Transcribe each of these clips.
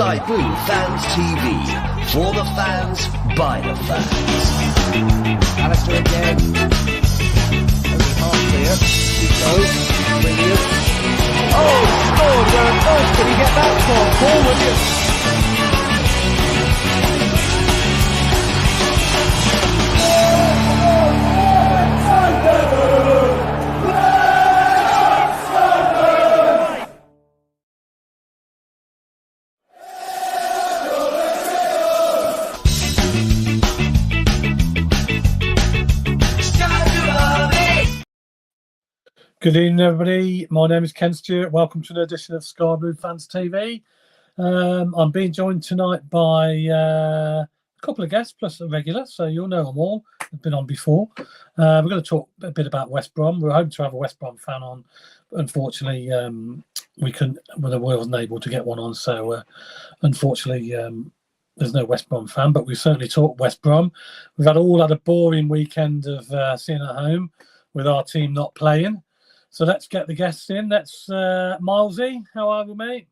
Sky Blue Fans TV. For the fans, by the fans. Alistair again. Only half clear. Brilliant. Oh, scored! Where on earth did he get that from? Paul Williams. Good evening, everybody. My name is Ken Stewart. Welcome to an edition of Sky Blue Fans TV. I'm being joined tonight by a couple of guests plus a regular, so you'll know them all. I've been on before. We're going to talk a bit about West Brom. We're hoping to have a West Brom fan on. Unfortunately, we wasn't able to get one on, so unfortunately, there's no West Brom fan. But we've certainly talked West Brom. We've had a boring weekend of sitting at home with our team not playing. So let's get the guests in. That's Milesy. How are you, mate?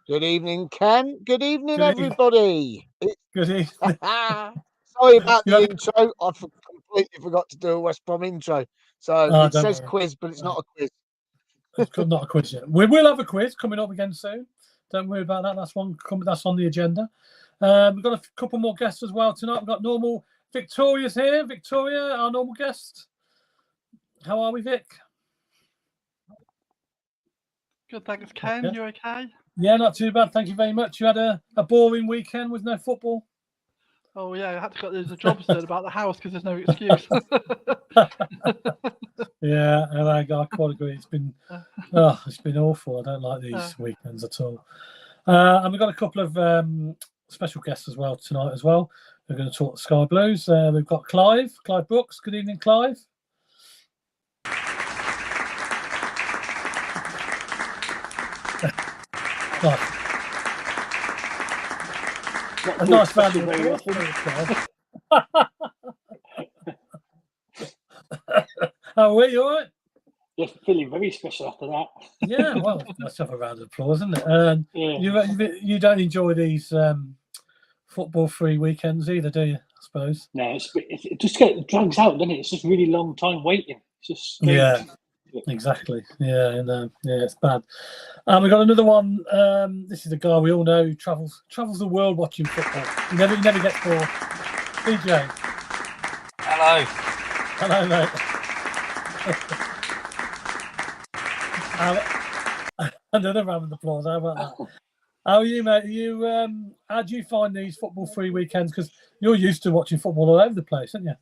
Good evening, Ken. Good evening, everybody. Good evening. Sorry about the intro. I completely forgot to do a West Brom intro. So it says quiz, but it's not a quiz. It's not a quiz yet. We will have a quiz coming up again soon. Don't worry about that. That's on the agenda. We've got a couple more guests as well tonight. We've got normal Victoria's here. Victoria, our normal guest. How are we, Vic? Good, thanks, Ken. You okay? Yeah, not too bad. Thank you very much. You had a boring weekend with no football? Oh, yeah. I had to go to the jobs done about the house because there's no excuse. Yeah, and I quite agree. It's been awful. I don't like these weekends at all. And we've got a couple of special guests as well tonight as well. We're going to talk Sky Blues. We've got Clive Brooks. Good evening, Clive. A nice value. How are you? All right? You're feeling very special after that. Yeah, well, let's have a round of applause, isn't it? Yeah. You don't enjoy these football-free weekends either, do you? I suppose. No, it just drags out, doesn't it? It's just really long time waiting. It's just strange. Yeah. Exactly. Yeah, it's bad. We've got another one. This is a guy we all know who travels the world watching football. He never gets bored. DJ. Hello, mate. Another round of applause. How about that? How are you, mate? How do you find these football-free weekends? Because you're used to watching football all over the place, aren't you?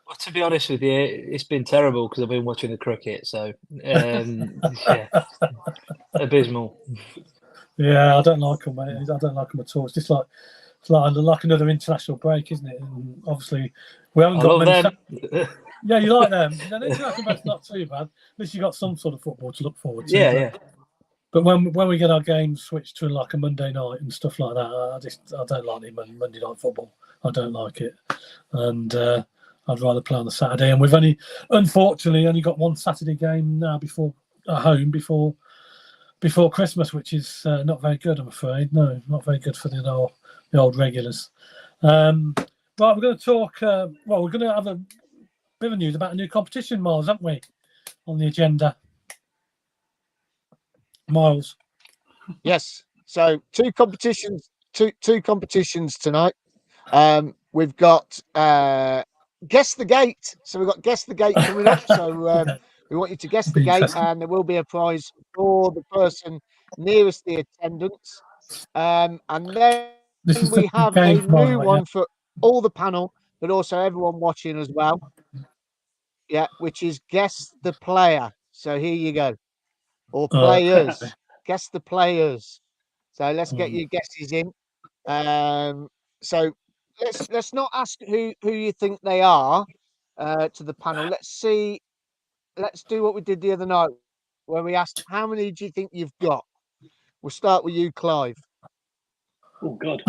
Well, to be honest with you, it's been terrible because I've been watching the cricket. So, abysmal. Yeah, I don't like them, mate. I don't like them at all. It's just like another international break, isn't it? And obviously, we haven't got many. Yeah, you like them. The international break's not too bad. At least you got some sort of football to look forward to. Yeah. But when we get our games switched to like a Monday night and stuff like that, I don't like the Monday night football. I don't like it, and I'd rather play on the Saturday. And we've unfortunately only got one Saturday game now before Christmas, which is not very good, I'm afraid. No, not very good for the old regulars. Right, we're going to talk. We're going to have a bit of news about a new competition, Miles, haven't we, on the agenda? Miles. Yes. So two competitions tonight. We've got Guess the Gate. So we've got Guess the Gate coming up. So we want you to guess the gate, and there will be a prize for the person nearest the attendance. And then we have a new one for all the panel, but also everyone watching as well. Yeah, which is Guess the Player. So here you go. Or players. Guess the players. So let's get your guesses in. So let's not ask who you think they are to the panel. Let's do what we did the other night, where we asked how many do you think you've got. We'll start with you, Clive. Oh God.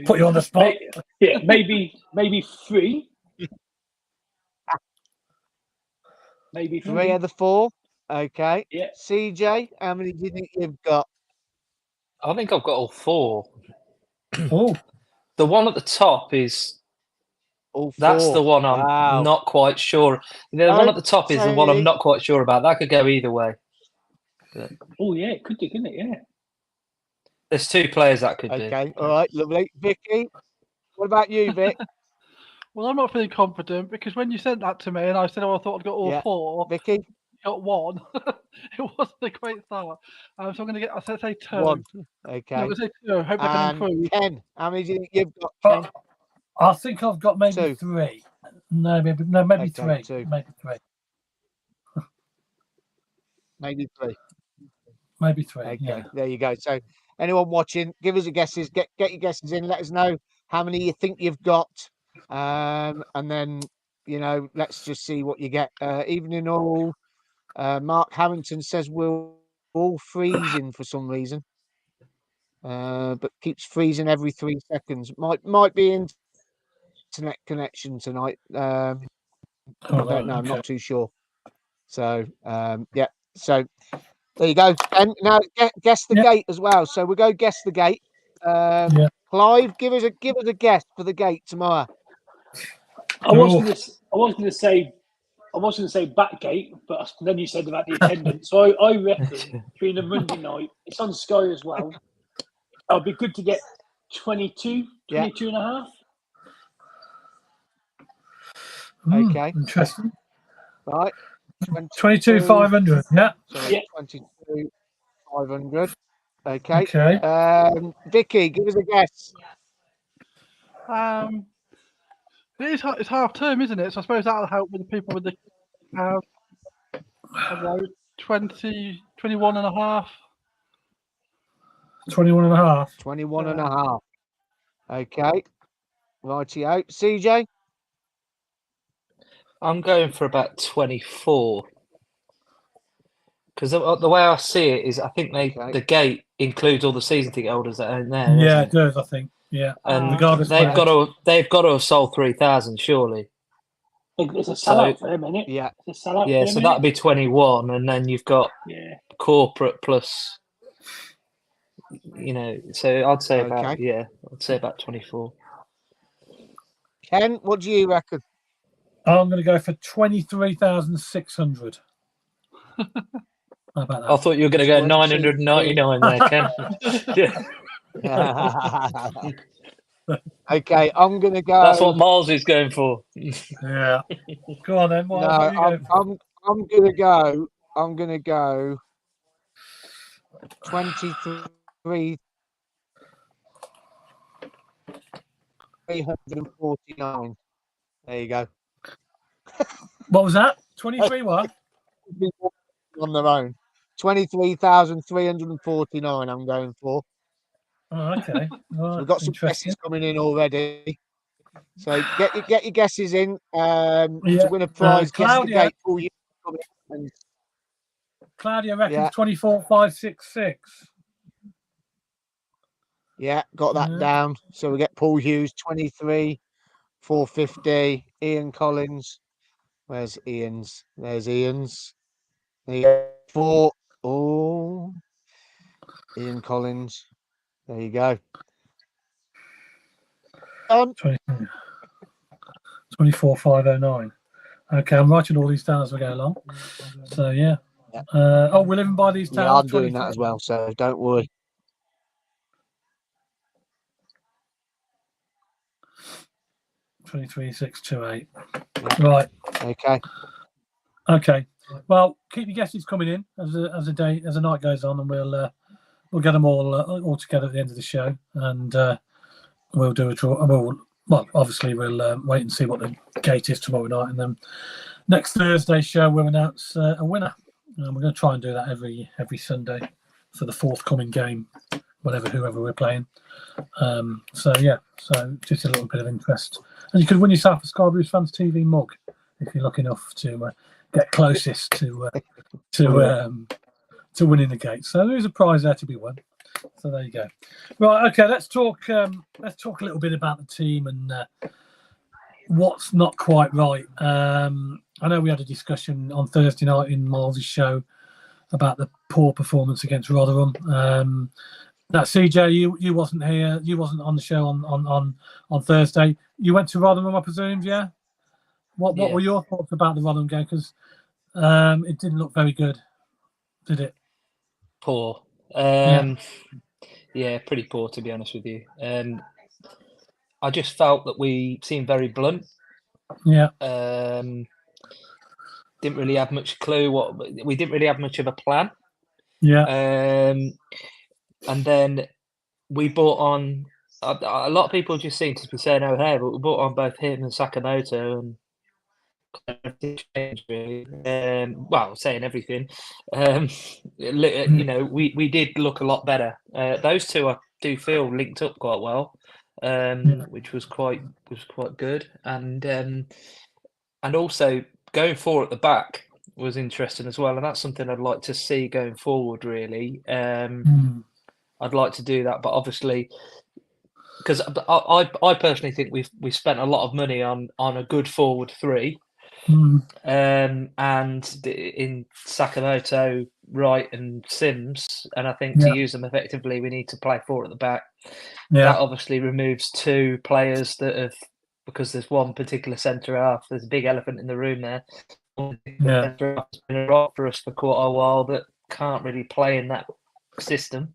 Put you on the spot. Maybe three. Maybe three of the four. Okay. Yeah. CJ, how many do you think you've got? I think I've got all four. Oh, The one at the top is All that's four. the one I'm Wow. not quite sure. The No, one at the top is the one I'm say- not quite sure about. That could go either way. Oh yeah, it could do, couldn't it? Yeah. There's two players that could do. Okay, all right, lovely. Vicky, what about you, Vic? Well, I'm not feeling confident because when you sent that to me and I said, "Oh, I thought I'd got all Yeah. four," Vicky, got one. It wasn't a great start. So I'm going to get. I said say two. one. No, Okay. I say two. I hope they can And improve. Ken, how many do you think you've got, Ken? I think I've got maybe Two. three. Maybe Okay, three. two. Maybe three. Maybe three. Maybe three. Okay, Yeah. there you go. So, anyone watching, give us your guesses. Get your guesses in. Let us know how many you think you've got, and then let's just see what you get. Evening all. Mark Harrington says we're all freezing for some reason, but keeps freezing every 3 seconds. Might be internet connection tonight. I don't know. I'm not too sure. So yeah. So there you go. And now guess the gate as well. So we'll go guess the gate. Clive, give us a guess for the gate tomorrow. I was going to say Backgate, but then you said about the attendance. So I reckon being a Monday night, it's on Sky as well. It'll be good to get 22 and a half. Okay. Interesting. Right. 22,500. Yeah. So Yeah. 22,500. Okay. Okay. Vicky, give us a guess. It's half term, isn't it? So I suppose that'll help with the people with the I don't know, 20, 21 and a half. 21 and a half. 21 and a half. Okay. Rightio. CJ? I'm going for about 24. Because the way I see it is, I think the gate includes all the season ticket holders that aren't there. Yeah, it does. I think. Yeah, and regardless, they've got to have sold 3,000 surely. It's a sellout for them, isn't it? Yeah, it's a sellout. Yeah, so that'd be 21, and then you've got corporate plus. So I'd say about 24. Ken, what do you reckon? I'm going to go for 23,600. How about that? I thought you were going to go 999 there, Ken. Okay, I'm going to go. That's what Miles is going for. Yeah. Go on then. I'm going to go 23,349. There you go. What was that? 23 what? On their own. 23,349 I'm going for. Oh, okay. So we've got some guesses coming in already. So get your guesses in to win a prize. Claudia, Guess the gate. Claudia reckons 24,566. Yeah, got that down. So we get Paul Hughes 23,450. Ian Collins. Where's Ian's? There's Ian's. There 4. Oh, Ian Collins. There you go. 24,509. Okay, I'm writing all these down as we go along. So yeah. We're living by these towns. Yeah, I'm doing that as well, so don't worry. $23,628. Right. Okay. Well, keep your guesses coming in as the night goes on, and we'll get them all together at the end of the show, and we'll do a draw. Well, obviously we'll wait and see what the gate is tomorrow night, and then next Thursday's show we'll announce a winner. And we're going to try and do that every Sunday for the forthcoming game, whoever we're playing. So just a little bit of interest, and you could win yourself a Scarborough Fans TV mug if you're lucky enough to get closest to winning the gate. So there is a prize there to be won. So there you go. Right, okay. Let's talk a little bit about the team and what's not quite right. I know we had a discussion on Thursday night in Miles' show about the poor performance against Rotherham. Now, CJ, you wasn't here. You wasn't on the show on Thursday. You went to Rotherham, I presume, yeah? What were your thoughts about the Rotherham game? Because it didn't look very good, did it? Poor. Yeah, pretty poor, to be honest with you. I just felt that we seemed very blunt. Yeah. Didn't really have much clue we didn't really have much of a plan. Yeah. And then we brought on a lot of people just seem to be saying O'Hare, but we brought on both him and Sakamoto, and really. Well, saying everything, you know, we did look a lot better. Those two, I do feel, linked up quite well, which was quite good, and also going forward at the back was interesting as well, and that's something I'd like to see going forward. Really, I'd like to do that, but obviously, because I personally think we've spent a lot of money on a good forward three. And in Sakamoto, Wright, and Sims, and I think to use them effectively, we need to play four at the back. That obviously removes two players that have, because there's one particular centre half. There's a big elephant in the room there. Centre half has been a rock for us for quite a while, but can't really play in that system.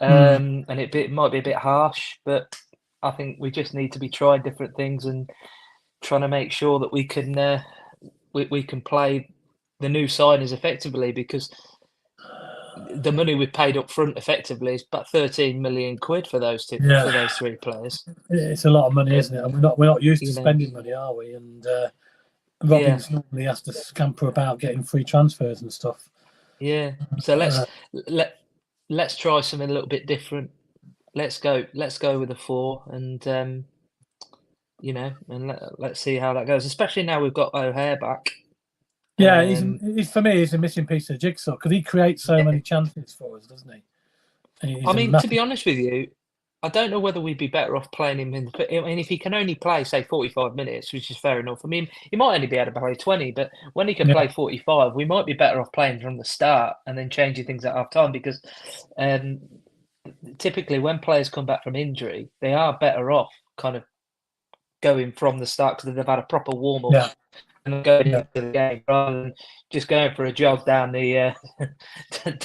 And it might be a bit harsh, but I think we just need to be trying different things and trying to make sure that we can we can play the new signers effectively, because the money we paid up front effectively is about 13 million quid for those two for those three players. It's a lot of money, isn't it? And we're not used to spending money, are we? And Robbins normally has to scamper about getting free transfers and stuff. Yeah. So let's try something a little bit different. Let's go with a four, and you know, and let's see how that goes. Especially now we've got O'Hare back. Yeah, he's for me, he's a missing piece of the jigsaw, because he creates so many chances for us, doesn't he? I mean, to be honest with you, I don't know whether we'd be better off playing him I mean, if he can only play, say, 45 minutes, which is fair enough. I mean, he might only be able to play 20, but when he can play 45, we might be better off playing from the start and then changing things at half time, because typically when players come back from injury, they are better off kind of going from the start, because they've had a proper warm-up and going into the game, rather than just going for a jog down the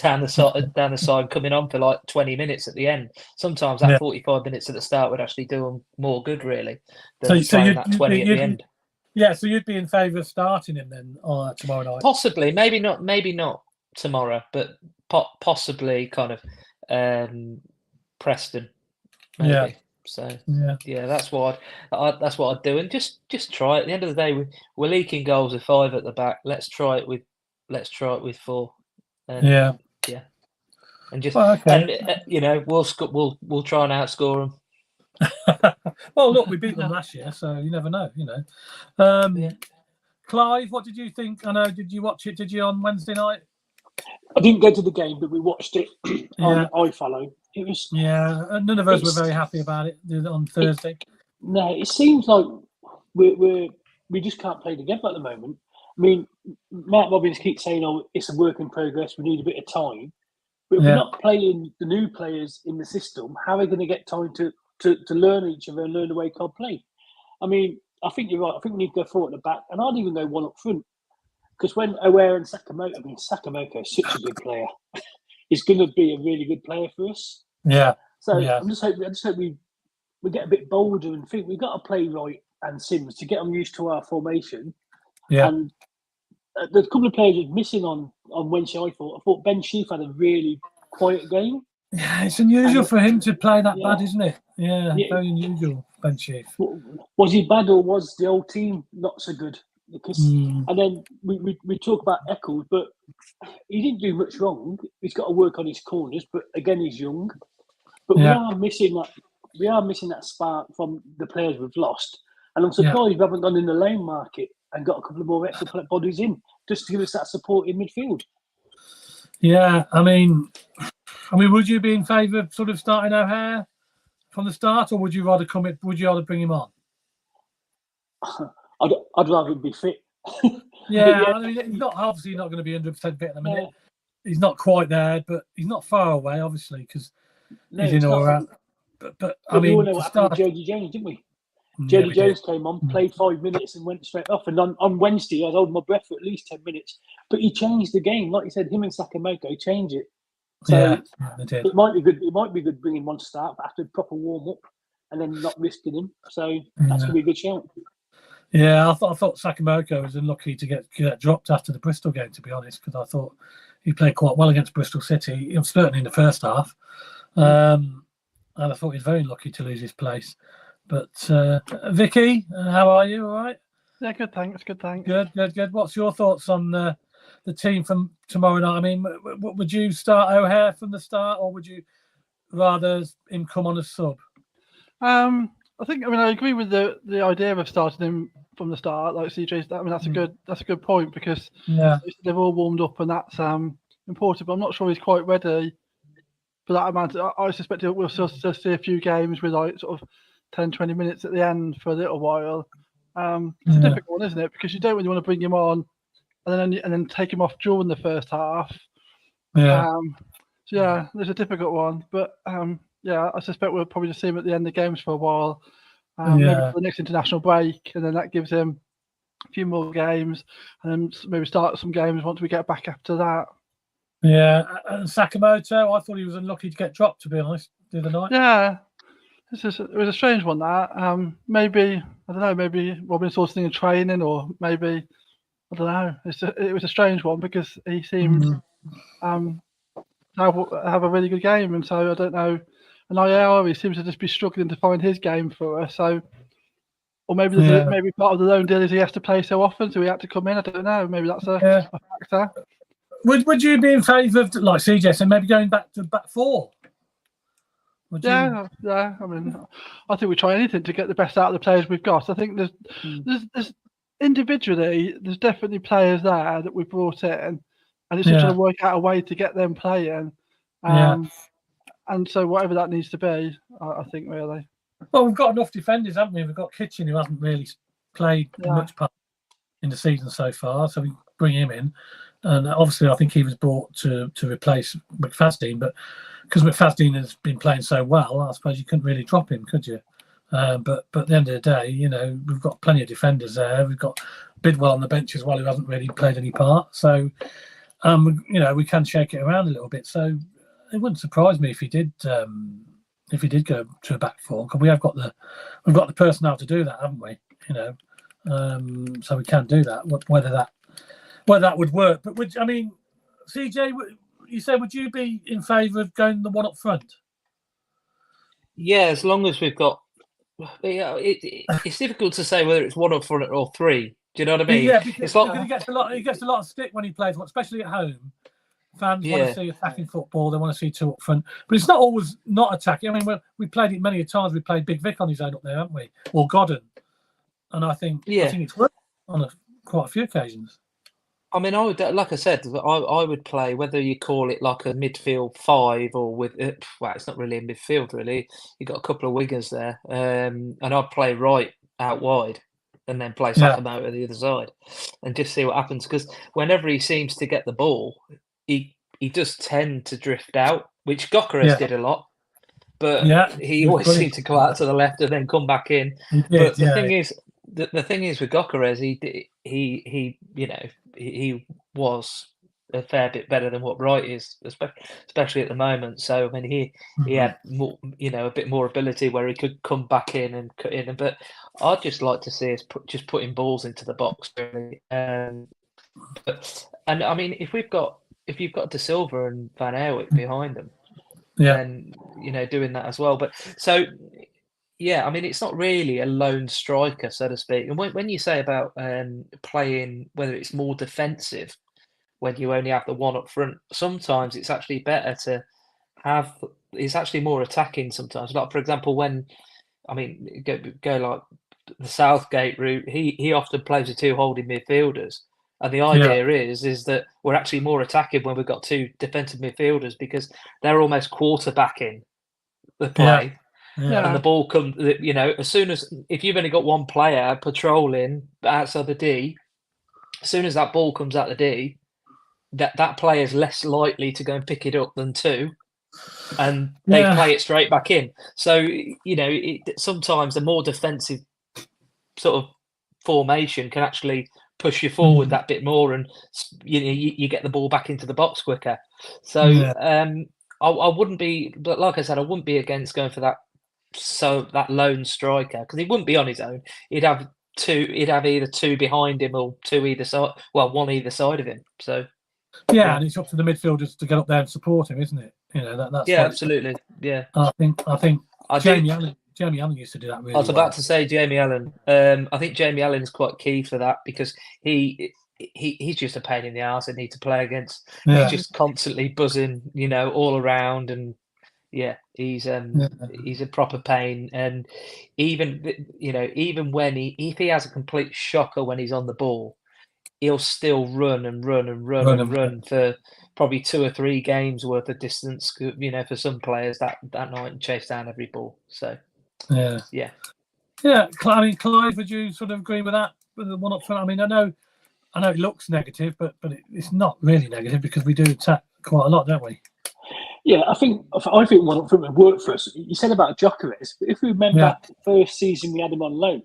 down the side, coming on for like 20 minutes at the end. Sometimes that 45 minutes at the start would actually do them more good, really, than playing that 20 at the end. Yeah, so you'd be in favour of starting him then tomorrow night? Possibly, maybe not tomorrow, but possibly kind of Preston, maybe. Yeah. So that's what I'd do, and just try it. At the end of the day, we're leaking goals with 5 at the back. Let's try it with 4. And, and just and you know, we'll try and outscore them. Well, look, we beat them last year, so you never know. You know, Clive, what did you think? I know, did you watch it? Did you on Wednesday night? I didn't go to the game, but we watched it on iFollow. It was none of us were very happy about it on Thursday. It seems like we just can't play together at the moment. I mean, Mark Robbins keeps saying, "Oh, it's a work in progress. We need a bit of time." But if we're not playing the new players in the system, how are we going to get time to learn each other and learn the way we play? I mean, I think you're right. I think we need to go forward at the back, and I'd even go one up front. Because when O'Hare and Sakamoto is such a good player. He's going to be a really good player for us. Yeah. So I just hope we get a bit bolder and think we've got to play Wright and Sims to get them used to our formation. Yeah. And there's a couple of players missing on Wednesday. I thought Ben Sheaf had a really quiet game. Yeah, it's unusual for him to play that bad, isn't it? Yeah, very unusual, Ben Sheaf. Was he bad, or was the whole team not so good? Because and then we talk about Eccles, but he didn't do much wrong. He's got to work on his corners, but again, he's young. But we are missing that spark from the players we've lost. And I'm surprised we haven't gone in the loan market and got a couple of more extra bodies in just to give us that support in midfield. Yeah, I mean, would you be in favour of sort of starting O'Hare from the start, or would you rather bring him on? I'd rather him be fit. I mean, he's obviously not going to be 100% fit at the minute. He's not quite there, but he's not far away, obviously, because No, he's it's in or not. out. But I But we all mean, know to what happened with start, Jody Jones, didn't we? yeah, Jody we Jones did. came on, played 5 minutes, and went straight off. And on Wednesday, I was holding my breath for at least 10 minutes. But he changed the game, like you said. Him and Sakamoto changed it. So Yeah, they did. it might be good. It might be good bringing one to start after a proper warm up, and then not risking him. So that's gonna be a good shout. Yeah, I thought Sakamoto was unlucky to get dropped after the Bristol game, to be honest, because I thought he played quite well against Bristol City, certainly in the first half. And I thought he was very lucky to lose his place. But Vicky, how are you? All right? Yeah, good. Thanks. Good. Thanks. Good. What's your thoughts on the team from tomorrow night? I mean, would you start O'Hare from the start, or would you rather him come on as sub? I think. I mean, I agree with the idea of starting him from the start, like CJ's. I mean, that's a good point because they've all warmed up, and that's important. But I'm not sure he's quite ready for that amount. I suspect we'll still see a few games with like sort of 10, 20 minutes at the end for a little while. It's a difficult one, isn't it? Because you don't really want to bring him on and then take him off during the first half. So yeah, there's a difficult one, but yeah, I suspect we'll probably just see him at the end of the games for a while, maybe for the next international break, and then that gives him a few more games, and then maybe start some games once we get back after that. Yeah, and Sakamoto, I thought he was unlucky to get dropped, to be honest, the other night. Yeah, it was a strange one. That maybe I don't know, maybe Robin saw something in training, or maybe I don't know. It was a strange one because he seemed have a really good game, and so I don't know. And Iara seems to just be struggling to find his game for us. So, or maybe maybe part of the loan deal is he has to play so often, so he had to come in. I don't know. Maybe that's a factor. Would you be in favour of, like CJ said, maybe going back to back four? Yeah. I mean, I think we try anything to get the best out of the players we've got. I think there's individually, there's definitely players there that we brought in, and it's just trying to work out a way to get them playing. And so whatever that needs to be, I think really. Well, we've got enough defenders, haven't we? We've got Kitchen, who hasn't really played much part in the season so far, so we bring him in. And obviously, I think he was brought to replace McFadden, but because McFadden has been playing so well, I suppose you couldn't really drop him, could you? But at the end of the day, we've got plenty of defenders there. We've got Bidwell on the bench as well, who hasn't really played any part. So, we can shake it around a little bit. So it wouldn't surprise me if he did go to a back four, because we've got the personnel to do that, haven't we? So we can do that. Whether that would work, but CJ, you said, would you be in favour of going the one up front? Yeah, as long as we've got. It's difficult to say whether it's one up front or three. Do you know what I mean? Yeah, because he gets a lot of stick when he plays, especially at home. Fans want to see attacking football. They want to see two up front, but it's not always not attacking. I mean, we played it many times. We played Big Vic on his own up there, haven't we? Or Godden, and I think it's worked on quite a few occasions. I mean, I would, like I said, I would play, whether you call it like a midfield five or with, it's not really a midfield, really. You've got a couple of wingers there. And I'd play right out wide and then play Sakamoto at the other side and just see what happens. Because whenever he seems to get the ball, he does tend to drift out, which Gokares did a lot. But he always seemed to go out to the left and then come back in. But the thing is, the thing is with Gokares, he was a fair bit better than what Wright is, especially at the moment. So I mean, he had more, a bit more ability where he could come back in and cut in. But I'd just like to see us putting balls into the box, really. And I mean, if you've got De Silva and Van Aerwijk behind them, then doing that as well. But so. Yeah, I mean, it's not really a lone striker, so to speak. And when you say about playing, whether it's more defensive when you only have the one up front, sometimes it's actually better to have. It's actually more attacking sometimes. Like, for example, go like the Southgate route, he often plays with two holding midfielders. And the idea is that we're actually more attacking when we've got two defensive midfielders, because they're almost quarterbacking the play. And the ball comes, as soon as, if you've only got one player patrolling outside the D, as soon as that ball comes out the D, that player is less likely to go and pick it up than two. and they play it straight back in. So, you know, sometimes the more defensive sort of formation can actually push you forward that bit more, and you know, you get the ball back into the box quicker. So I wouldn't be, but like I said, I wouldn't be against going for that. So that lone striker, because he wouldn't be on his own. He'd have either two behind him or two either side. Well, one either side of him. So and it's up to the midfielders to get up there and support him, isn't it? You know, that's absolutely. Yeah, I think Jamie Allen used to do that really well. I was about to say Jamie Allen. I think Jamie Allen is quite key for that, because he's just a pain in the arse I need to play against. He's just constantly buzzing, you know, all around, and he's a proper pain. And even, you know, even when if he has a complete shocker when he's on the ball, he'll still run for probably 2 or 3 games worth of distance, you know, for some players that night, and chase down every ball. So I mean, Clive, would you sort of agree with that, with the one up front? I mean, I know it looks negative, but it's not really negative, because we do attack quite a lot, don't we? Yeah, I think one up front would work for us. You said about Gyökeres, but if we remember that first season we had him on loan,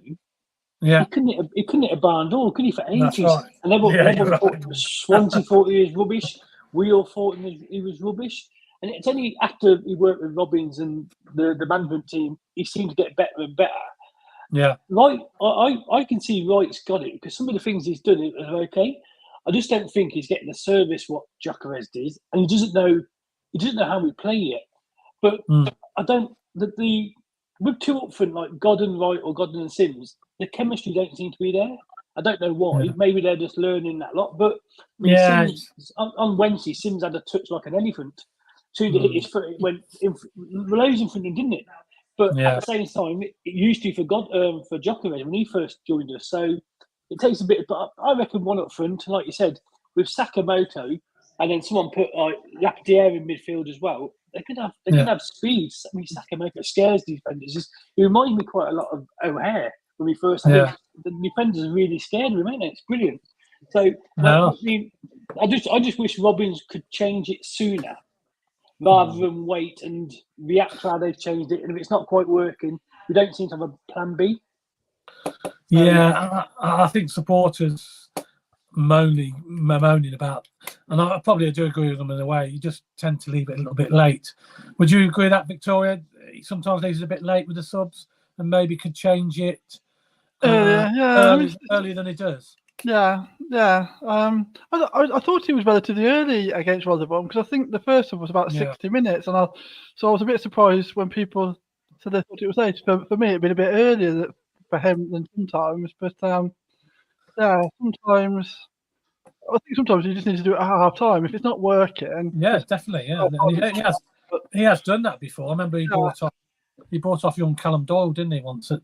he couldn't hit a barn door, could he, for ages? Right. And everyone thought Swansea thought he was rubbish. We all thought he was rubbish. And it's only after he worked with Robbins and the management team, he seemed to get better and better. Yeah. Right, I can see Wright's got it, because some of the things he's done are okay. I just don't think he's getting the service what Gyökeres did, and he doesn't know how we play yet. But I don't with two up front like Godden, Wright, or Godden and Sims, the chemistry don't seem to be there. I don't know why. Yeah. Maybe they're just learning that lot. But Sims, on Wednesday, Sims had a touch like an elephant. To hit his foot, it went loads in front of him, didn't it? But at the same time, it used to for Gyökeres when he first joined us. So it takes a bit. But I reckon one up front, like you said, with Sakamoto, and then someone put Lapierre in midfield as well. They can have speed. I mean, Sakamoto scares defenders. He reminds me quite a lot of O'Hare when we first had him. The defenders are really scared of him, ain't they? It's brilliant. So I just wish Robbins could change it sooner, rather than wait and react to how they've changed it. And if it's not quite working, we don't seem to have a plan B. I think supporters moaning about, and I probably do agree with them in a way, you just tend to leave it a little bit late. Would you agree that, Victoria? Sometimes leaves it a bit late with the subs, and maybe could change it earlier than it does. I thought he was relatively early against Rotherham, because I think the first one was about 60 minutes, and I was a bit surprised when people said they thought it was late. For me, it'd been a bit earlier for him than sometimes, but sometimes you just need to do it at half time if it's not working. Yeah, definitely. Yeah, and he has done that before. I remember he bought off young Callum Doyle, didn't he? Once at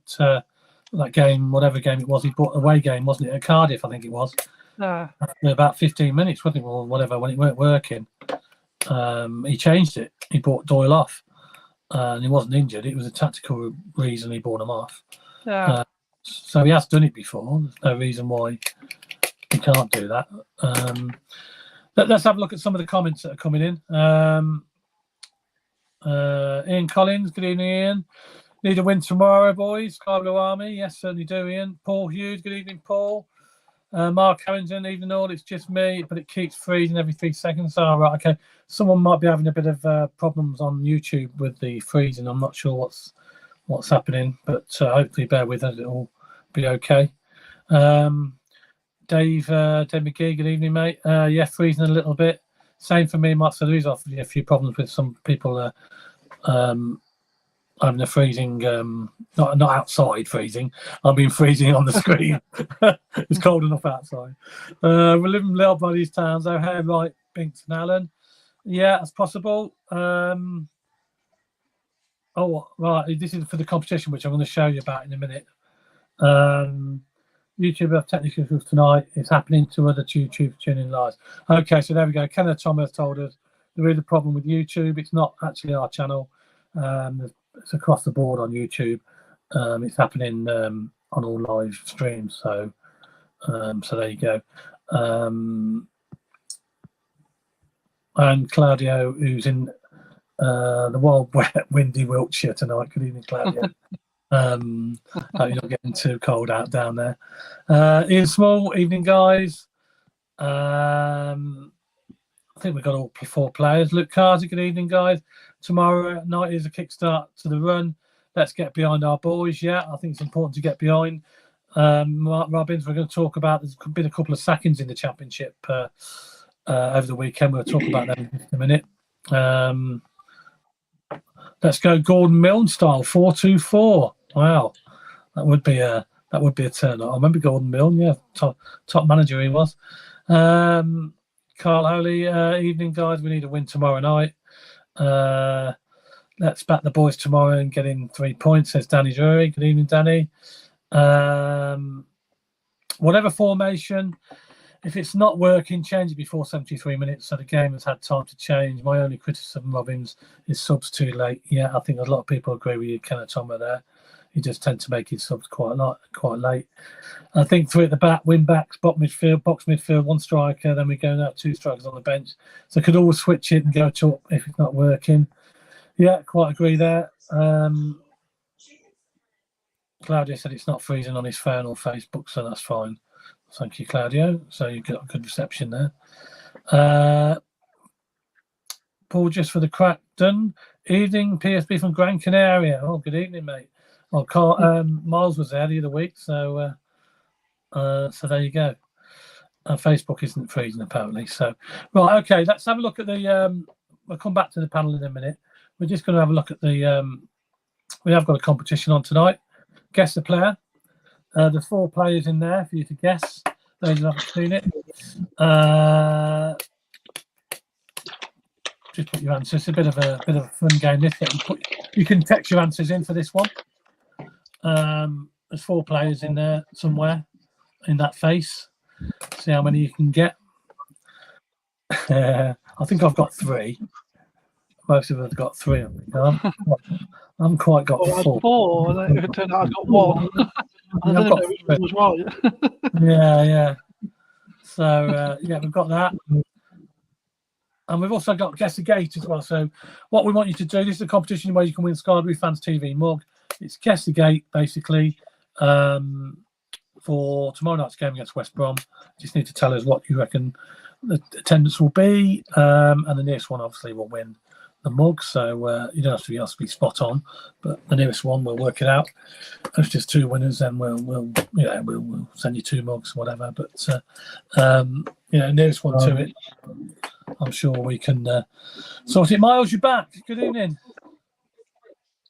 that game, whatever game it was, he bought away game, wasn't it? At Cardiff, I think it was. After about 15 minutes, wasn't it, or whatever, when it weren't working, he changed it. He bought Doyle off, and he wasn't injured. It was a tactical reason he bought him off. So he has done it before. There's no reason why he can't do that. Let's have a look at some of the comments that are coming in. Ian Collins, good evening, Ian. Need a win tomorrow, boys. Sky Blue Army, yes, certainly do, Ian. Paul Hughes, good evening, Paul. Mark Harrington, evening all. It's just me, but it keeps freezing every 3 seconds. Oh, right, okay. Someone might be having a bit of problems on YouTube with the freezing. I'm not sure what's happening, but hopefully bear with us. It'll be okay. Dave McGee, good evening, mate. Freezing a little bit. Same for me, Mark. So there is obviously a few problems with some people having a freezing, not outside freezing. I've been freezing on the screen. It's cold enough outside. We live in little bodies towns. O'Hare, Wright, Binks and Allen. Yeah, that's possible. Right. This is for the competition, which I'm going to show you about in a minute. YouTube have technical issues tonight. It's happening to other YouTube tuning lives. Okay, so there we go. Kenneth Thomas told us there is a problem with YouTube. It's not actually our channel. It's across the board on YouTube. It's happening on all live streams. So there you go. And Claudio, who's in the wild, wet, windy Wiltshire tonight. Good evening, Claudia. Hope you're not getting too cold out down there. Ian Small, evening, guys. I think we've got all 4 players. Luke Carter, good evening, guys. Tomorrow night is a kickstart to the run. Let's get behind our boys. Yeah, I think it's important to get behind. Mark Robbins, we're going to talk about, there's been a couple of sackings in the Championship over the weekend. We'll talk about that in just a minute. Let's go Gordon Milne style, 4-2-4. Wow, that would be a turn. I remember Gordon Milne, yeah, top manager he was. Carl Holy, evening, guys. We need a win tomorrow night. Let's back the boys tomorrow and get in 3 points, says Danny Drury. Good evening, Danny. Whatever formation, if it's not working, change it before 73 minutes so the game has had time to change. My only criticism of him is subs too late. Yeah, I think a lot of people agree with you, Kenneth Thomas there. He just tend to make his subs quite late. I think 3 at the back, wing backs, box midfield, 1 striker, then we go and have 2 strikers on the bench. So could always switch it and go to if it's not working. Yeah, quite agree there. Claudio said it's not freezing on his phone or Facebook, so that's fine. Thank you, Claudio. So you got a good reception there. Paul, just for the crack done. Evening, PSB from Gran Canaria. Oh, good evening, mate. Well, Miles was there the other week, so there you go. Facebook isn't freezing apparently. So, right, okay. Let's have a look at the. We'll come back to the panel in a minute. We're just going to have a look at the. We have got a competition on tonight. Guess the player. There's 4 players in there for you to guess. Those who haven't seen it. Just put your answers. It's a bit of a fun game. This you can text your answers in for this one. There's 4 players in there somewhere in that face. See how many you can get. I think I've got 3. Most of us have got 3. I think I haven't quite got 4. 4. It turned out I've got 1. I don't know which one was right. Yeah. So we've got that. And we've also got Guess the Gate as well. So what we want you to do, this is a competition where you can win Sky Blue Fans TV mug. It's Guess the Gate, basically, for tomorrow night's game against West Brom. Just need to tell us what you reckon the attendance will be. And the nearest one, obviously, will win the mug. So you don't have to be spot on, but the nearest one, we'll work it out. If it's just 2 winners, then we'll send you 2 mugs, whatever. But nearest one to it, I'm sure we can sort it. Miles, you're back. Good evening.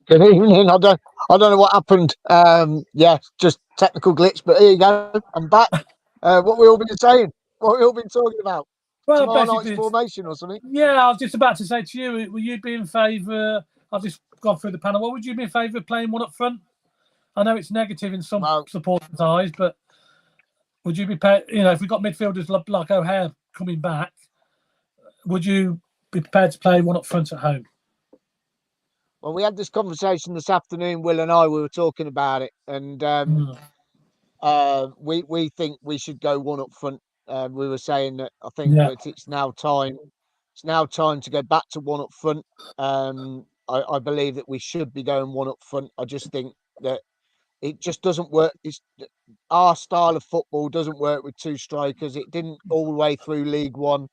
Good evening. I don't know what happened. Just technical glitch. But here you go. I'm back. What we all been saying? What we all been talking about? Well, tomorrow night's formation or something? Yeah, I was just about to say to you, will you be in favour? I've just gone through the panel. What would you be in favour of playing one up front? I know it's negative in some supporters' eyes, but would you be, if we've got midfielders like O'Hare coming back, would you be prepared to play one up front at home? Well, we had this conversation this afternoon, Will and I, we were talking about it, and we think we should go one up front. We were saying that I think that it's now time. It's now time to go back to one up front. I believe that we should be going one up front. I just think that it just doesn't work. Our style of football doesn't work with 2 strikers. It didn't all the way through League One.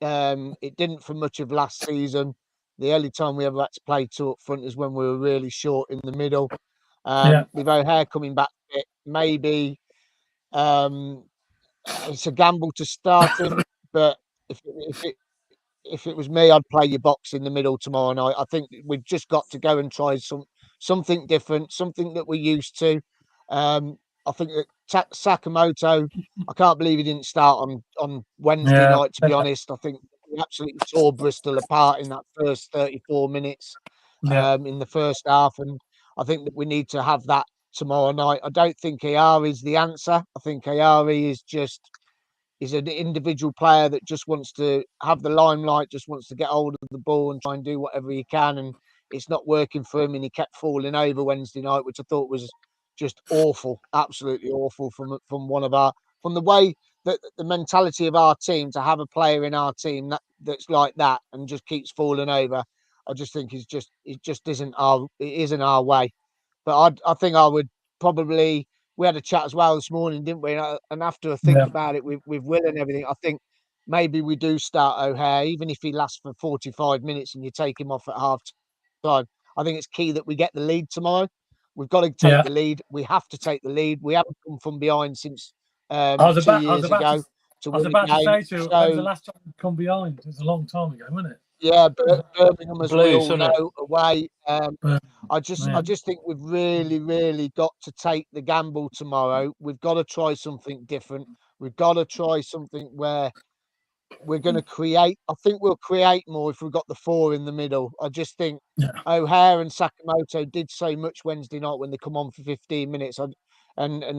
It didn't for much of last season. The only time we ever had to play 2 up front is when we were really short in the middle. With O'Hare coming back, maybe it's a gamble to start him, but if it was me, I'd play your box in the middle tomorrow night. I think we've just got to go and try something different, something that we're used to. I think that Sakamoto, I can't believe he didn't start on Wednesday night, to be honest. I think we absolutely tore Bristol apart in that first 34 minutes in the first half. And I think that we need to have that tomorrow night. I don't think AR is the answer. I think AR is an individual player that just wants to have the limelight, just wants to get hold of the ball and try and do whatever he can. And it's not working for him. And he kept falling over Wednesday night, which I thought was just awful, absolutely awful from the way that the mentality of our team to have a player in our team that's like that and just keeps falling over. I just think it just isn't our way. But I think I would probably. We had a chat as well this morning, didn't we? And after I think about it with Will and everything, I think maybe we do start O'Hare, even if he lasts for 45 minutes and you take him off at half time. I think it's key that we get the lead tomorrow. We've got to take the lead. We have to take the lead. We haven't come from behind since 2 years ago. I was about to say to you, when's the last time you come behind? It was a long time ago, wasn't it? Yeah, Birmingham, as we all know, away. I just think we've really got to take the gamble tomorrow. We've got to try something different. We've got to try something where we're going to create. I think we'll create more if we've got the 4 in the middle. I just think O'Hare and Sakamoto did so much Wednesday night when they come on for 15 minutes. And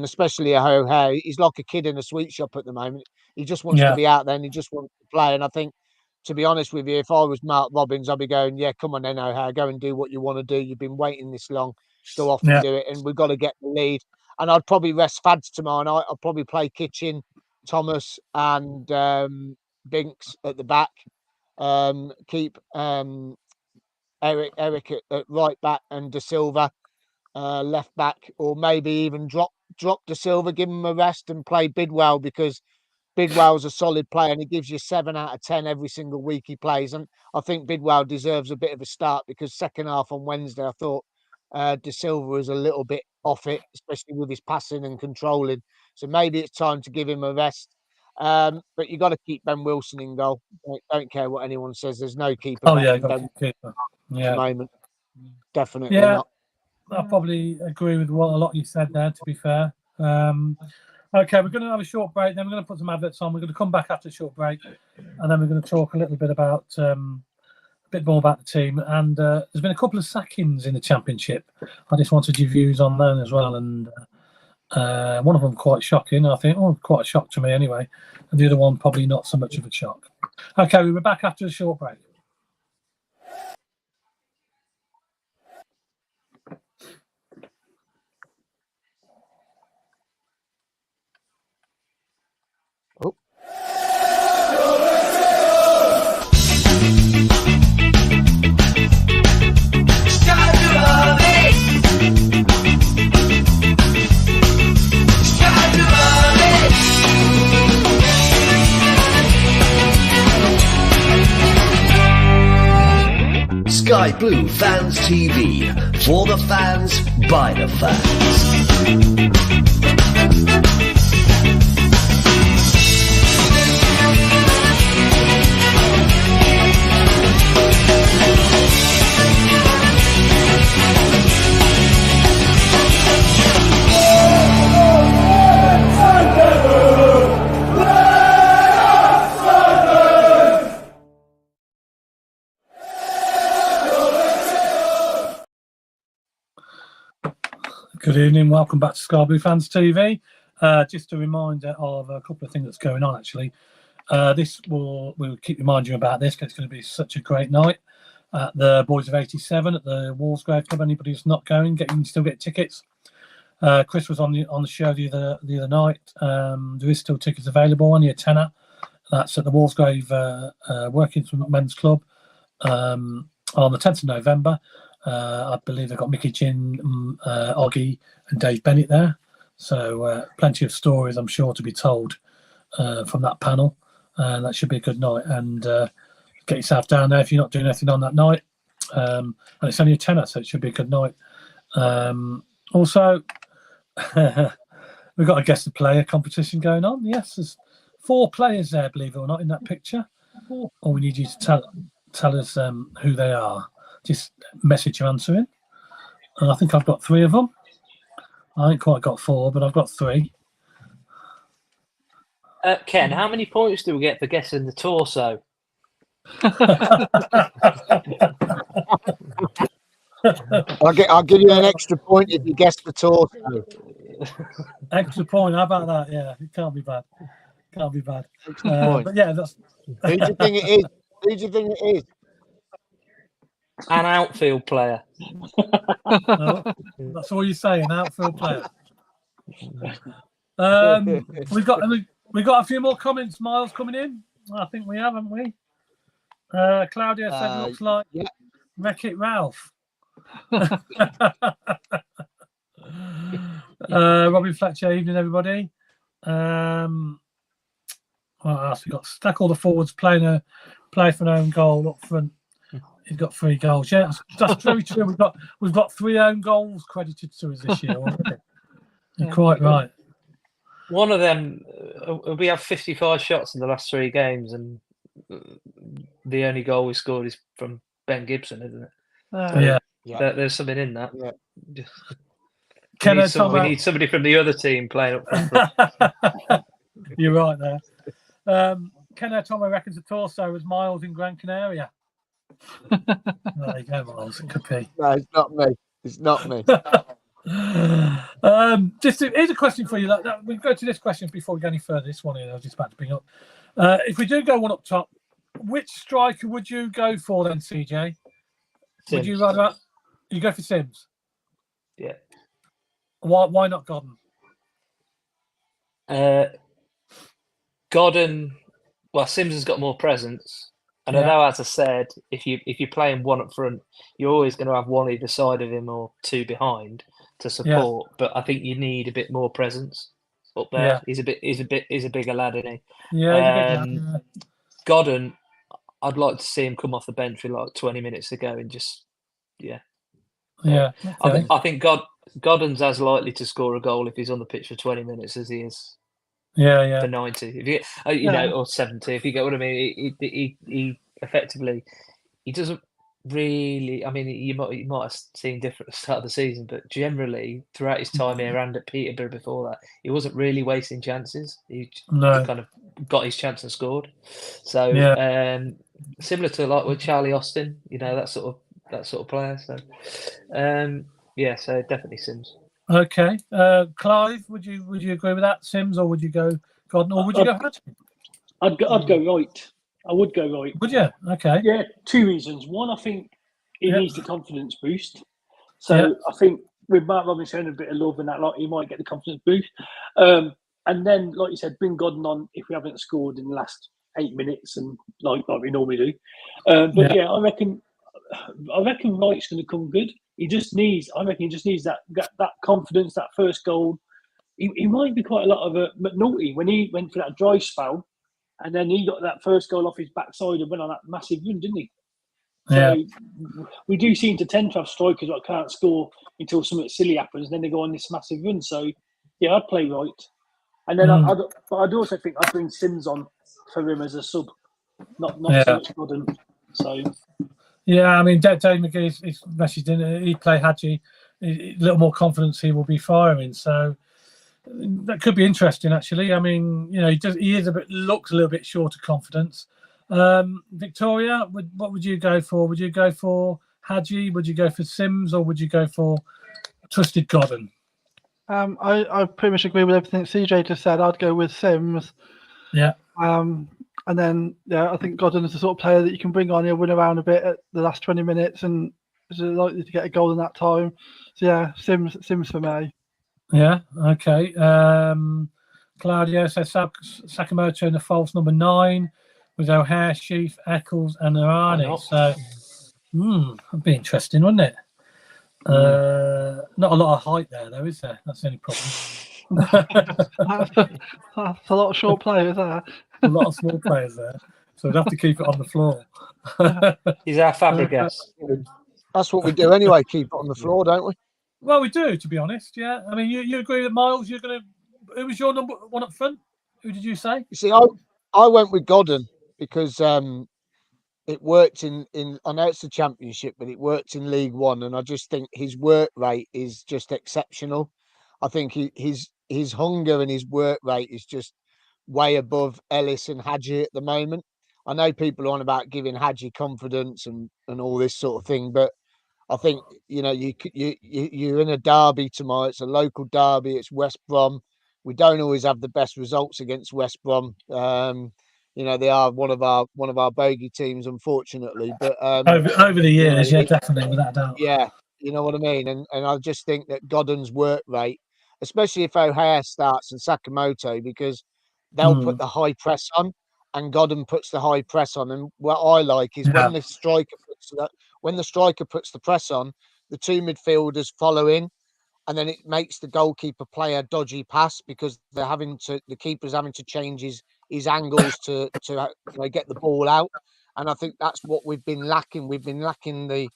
especially O'Hare, he's like a kid in a sweet shop at the moment. He just wants to be out there and he just wants to play. And I think, to be honest with you, if I was Mark Robbins, I'd be going, yeah, come on then, O'Hare, go and do what you want to do. You've been waiting this long. Go off and do it. And we've got to get the lead. And I'd probably rest Fads tomorrow night. I'd probably play Kitchen, Thomas and Binks at the back. Keep Eric at right back and De Silva left back. Or maybe even drop De Silva, give him a rest and play Bidwell, because Bidwell's a solid player and he gives you 7 out of 10 every single week he plays. And I think Bidwell deserves a bit of a start, because second half on Wednesday, I thought De Silva was a little bit off it, especially with his passing and controlling. So maybe it's time to give him a rest. But you got to keep Ben Wilson in goal. Don't care what anyone says. There's no keeper. Got to keep keeper. At the moment. Definitely not. I probably agree with what a lot you said there, to be fair. Okay, we're going to have a short break. Then we're going to put some adverts on. We're going to come back after a short break, and then we're going to talk a little bit about a bit more about the team. And there's been a couple of sackings in the Championship. I just wanted your views on them as well. And one of them quite shocking. I think, quite a shock to me anyway. And the other one probably not so much of a shock. Okay, we'll be back after a short break. Sky Blue Fans TV, for the fans, by the fans. Good evening, welcome back to Sky Blue Fans TV. Just a reminder of a couple of things that's going on actually. We'll keep reminding you about this because it's going to be such a great night at the Boys of 87 at the Walsgrave Club. Anybody who's not going, you can still get tickets. Chris was on the show the other night. There is still tickets available, only a tenner. That's at the Walsgrave Working Men's Club on the 10th of November. I believe they've got Mickey Chin, Oggy and Dave Bennett there. So plenty of stories, I'm sure, to be told from that panel. And that should be a good night. And get yourself down there if you're not doing anything on that night. And it's only a tenner, so it should be a good night. Also, we've got a guest the player competition going on. Yes, there's 4 players there, believe it or not, in that picture. All we need you to tell us who they are. Just message your answer in. And I think I've got 3 of them. I ain't quite got 4, but I've got 3. Ken, how many points do we get for guessing the torso? I'll give you an extra point if you guess the torso. Extra point, how about that? Yeah, it can't be bad. But yeah, that's... Who do you think it is? Who do you think it is? An outfield player. No, that's all you're saying, outfield player. We've got a few more comments, Miles, coming in. I think we have, haven't we? Claudia said looks like Wreck-It Ralph. Robin Fletcher, evening everybody. What else we got? Stack all the forwards play for an own goal up front. He's got 3 goals. Yeah, that's very true. We've got 3 own goals credited to us this year already. You're quite right. One of them, we have 55 shots in the last 3 games, and the only goal we scored is from Ben Gibson, isn't it? Yeah. There's something in that. Yeah. We need somebody from the other team playing up front. You're right there. Ken O'Tomo reckons the torso was Miles in Gran Canaria. There you go, Miles. It could be. No, it's not me. It's not me. Here's a question for you. We'll go to this question before we go any further. This one here I was just about to bring up. If we do go one up top, which striker would you go for then, CJ? Sims. Would you rather you go for Sims? Yeah. Why not Godden? Godden, well, Sims has got more presence, and I know, as I said, if you're playing one up front, you're always going to have one either side of him or 2 behind to support. But I think you need a bit more presence up there. He's a bigger lad, isn't he? Yeah. Godden, I'd like to see him come off the bench with like 20 minutes to go and just Okay. I think Godden's as likely to score a goal if he's on the pitch for 20 minutes as he is. For 90, if you know, or 70, if you get what I mean. He effectively, he doesn't really. I mean, you might have seen different at the start of the season, but generally throughout his time here and at Peterborough before that, he wasn't really wasting chances. He kind of got his chance and scored. So similar to like with Charlie Austin, you know, that sort of player. So so definitely Sims. Okay, Clive, would you agree with that, Sims, or would you go Godden, or would you go Hudson? I'd go right. I would go right. Would you? Okay. Yeah, 2 reasons. One, I think he needs the confidence boost. So I think with Mark Robins showing a bit of love and that, he might get the confidence boost. And then, like you said, bring Godden on if we haven't scored in the last 8 minutes, and like we normally do. I reckon Wright's going to come good. He just needs that confidence, that first goal. He might be quite a lot of a McNulty when he went for that dry spell, and then he got that first goal off his backside and went on that massive run, didn't he? So we do seem to tend to have strikers that can't score until something silly happens, and then they go on this massive run. So I'd play Wright, and then I'd also think I'd bring Sims on for him as a sub, not so much Godden. So. Yeah, I mean, Dave McGee's message in. He'd play Hadji. A little more confidence, he will be firing. So that could be interesting, actually. I mean, you know, looks a little bit short of confidence. Victoria, what would you go for? Would you go for Hadji? Would you go for Sims, or would you go for trusted Godden? I pretty much agree with everything CJ just said. I'd go with Sims. Yeah. And then, I think Godden is the sort of player that you can bring on. He'll run around a bit at the last 20 minutes and is likely to get a goal in that time. So, Sims for me. Yeah, okay. Claudio says Sakamoto in the false number 9 with O'Hare, Sheaf, Eccles and Arani. So, that'd be interesting, wouldn't it? Not a lot of height there, though, is there? That's the only problem. That's a lot of short players there. A lot of small players there, so we'd have to keep it on the floor. He's our Fabregas. That's what we do anyway. Keep it on the floor, don't we? Well, we do, to be honest. Yeah, I mean, you agree with Miles? Who was your number 1 up front? Who did you say? You see, I went with Godden because it worked in. I know it's the Championship, but it worked in League One, and I just think his work rate is just exceptional. I think his hunger and his work rate is just way above Ellis and Hadji at the moment. I know people are on about giving Hadji confidence and all this sort of thing, but I think, you know, you're in a derby tomorrow. It's a local derby. It's West Brom. We don't always have the best results against West Brom. You know, they are one of our bogey teams, unfortunately. But over the years, definitely, without doubt. Yeah, you know what I mean. And I just think that Godden's work rate, especially if O'Hare starts and Sakamoto, because they'll put the high press on, and Godden puts the high press on. And what I like is when the striker when the striker puts the press on, the two midfielders follow in, and then it makes the goalkeeper play a dodgy pass because the keeper's having to change his angles to get the ball out. And I think that's what we've been lacking. We've been lacking the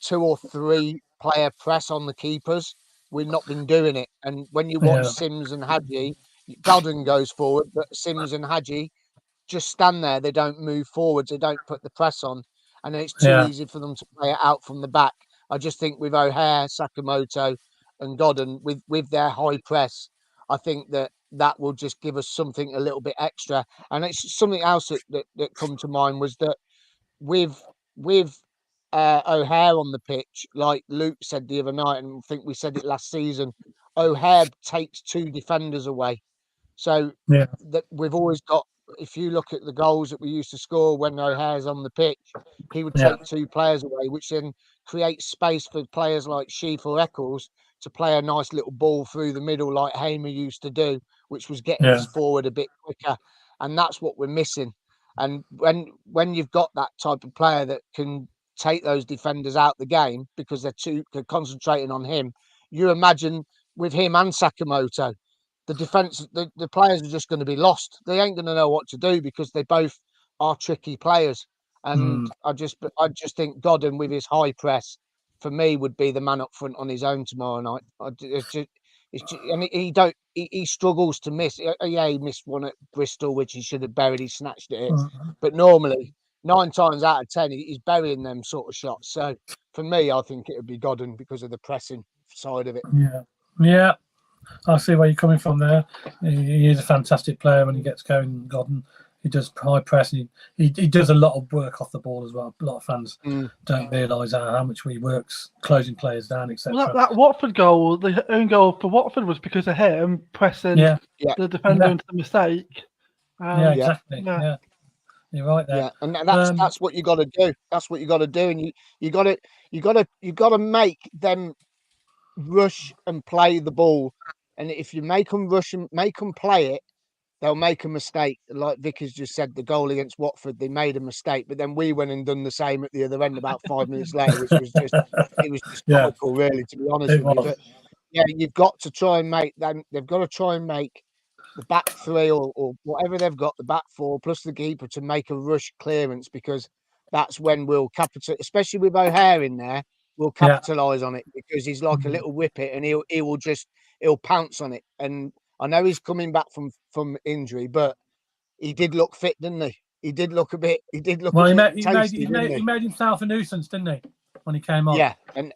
2 or 3 player press on the keepers. We've not been doing it. And when you watch Sims and Hadji, Godden goes forward, but Sims and Hadji just stand there. They don't move forwards. They don't put the press on. And then it's too easy for them to play it out from the back. I just think with O'Hare, Sakamoto and Godden, with their high press, I think that will just give us something a little bit extra. And it's something else that come to mind was that with O'Hare on the pitch, like Luke said the other night, and I think we said it last season, O'Hare takes 2 defenders away. So that we've always got, if you look at the goals that we used to score when O'Hare's on the pitch, he would take 2 players away, which then creates space for players like Sheaf or Eccles to play a nice little ball through the middle like Hamer used to do, which was getting us forward a bit quicker. And that's what we're missing. And when you've got that type of player that can take those defenders out the game because they're concentrating on him, you imagine with him and Sakamoto, the defense, the players are just going to be lost. They ain't going to know what to do because they both are tricky players. And I just think Godden with his high press, for me, would be the man up front on his own tomorrow night. And he struggles to miss. Yeah, he missed one at Bristol, which he should have buried. He snatched it. But normally, 9 times out of 10, he's burying them sort of shots. So for me, I think it would be Godden because of the pressing side of it. Yeah. I see where you're coming from there. He is a fantastic player when he gets going, Godden. He does high press. And he does a lot of work off the ball as well. A lot of fans don't realise how much he works closing players down, etc. Well, that Watford goal, the own goal for Watford, was because of him pressing the defender into the mistake. Exactly. Yeah. You're right there. Yeah, and that's what you got to do. That's what you got to do, and you got to make them rush and play the ball. And if you make them rush and make them play it, they'll make a mistake. Like Vicky's just said, the goal against Watford, they made a mistake, but then we went and done the same at the other end about 5 minutes later, which was just comical, really, to be honest with you. But yeah, you've got to try and make them. They've got to try and make the back 3 or whatever they've got, the back 4 plus the keeper, to make a rush clearance, because that's when we'll capitalize, especially with O'Hare in there. We'll capitalise on it because he's like a little whippet, and he'll pounce on it. And I know he's coming back from injury, but he did look fit, didn't he? He did look a bit. He made himself a nuisance, didn't he, when he came on? Yeah, and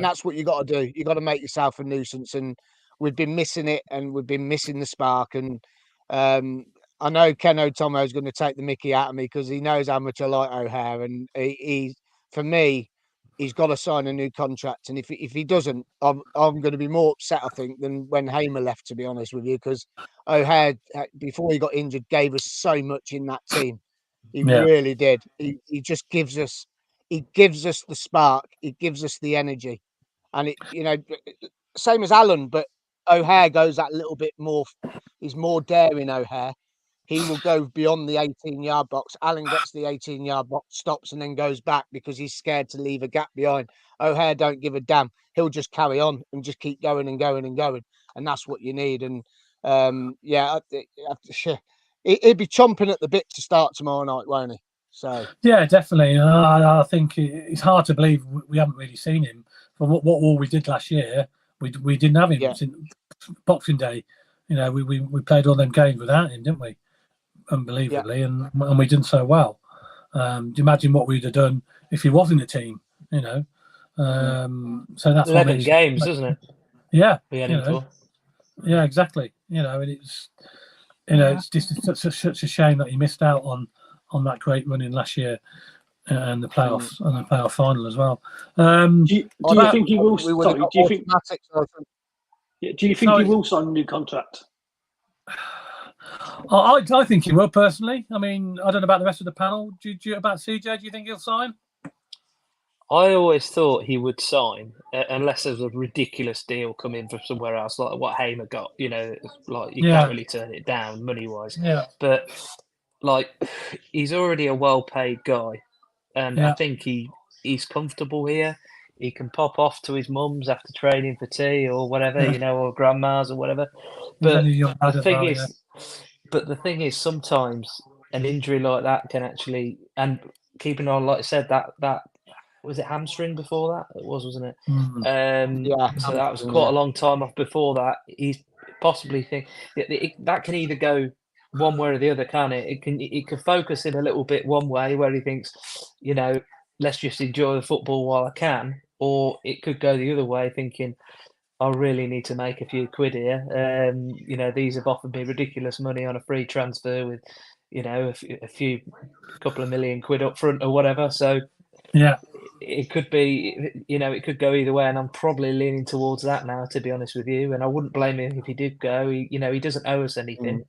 that's what you got to do. You got to make yourself a nuisance, and we've been missing it, and we've been missing the spark. And I know Ken O'Tomo is going to take the mickey out of me because he knows how much I like O'Hare, and he for me, he's got to sign a new contract. And if he doesn't, I'm going to be more upset, I think, than when Hamer left, to be honest with you, because O'Hare, before he got injured, gave us so much in that team. He really did. He just gives us the spark. He gives us the energy, and same as Alan, but O'Hare goes that little bit more. He's more daring, O'Hare. He will go beyond the 18-yard box. Alan gets the 18-yard box, stops, and then goes back because he's scared to leave a gap behind. O'Hare don't give a damn. He'll just carry on and just keep going and going and going. And that's what you need. And he'll be chomping at the bit to start tomorrow night, won't he? So yeah, definitely. I think it's hard to believe we haven't really seen him. From what all we did last year, we didn't have him since Boxing Day. We played all them games without him, didn't we? Unbelievably, and we did so well. Do you imagine what we'd have done if he was in the team? So that's 11 games, isn't it? Yeah, we had him for. Yeah, exactly. And it's just such a shame that he missed out on that great running last year and the playoffs and the playoff final as well. Do you think he will? Do you think he will sign a new contract? I think he will, personally. I mean, I don't know about the rest of the panel. About CJ, do you think he'll sign? I always thought he would sign, unless there's a ridiculous deal coming from somewhere else, like what Hamer got. Like you can't really turn it down money-wise. Yeah. But like, he's already a well-paid guy. and I think he's comfortable here. He can pop off to his mum's after training for tea or whatever, or grandma's or whatever. But the thing is, sometimes an injury like that can actually, and keeping on, like I said, that was it hamstring before that? It was, wasn't it? So that was quite a long time off before that. He's possibly that can either go one way or the other, can it? It can focus in a little bit one way where he thinks, let's just enjoy the football while I can, or it could go the other way, thinking, I really need to make a few quid here. These have offered me ridiculous money on a free transfer with, a couple of million quid up front or whatever. So it could be, it could go either way, and I'm probably leaning towards that now, to be honest with you. And I wouldn't blame him if he did go. He doesn't owe us anything.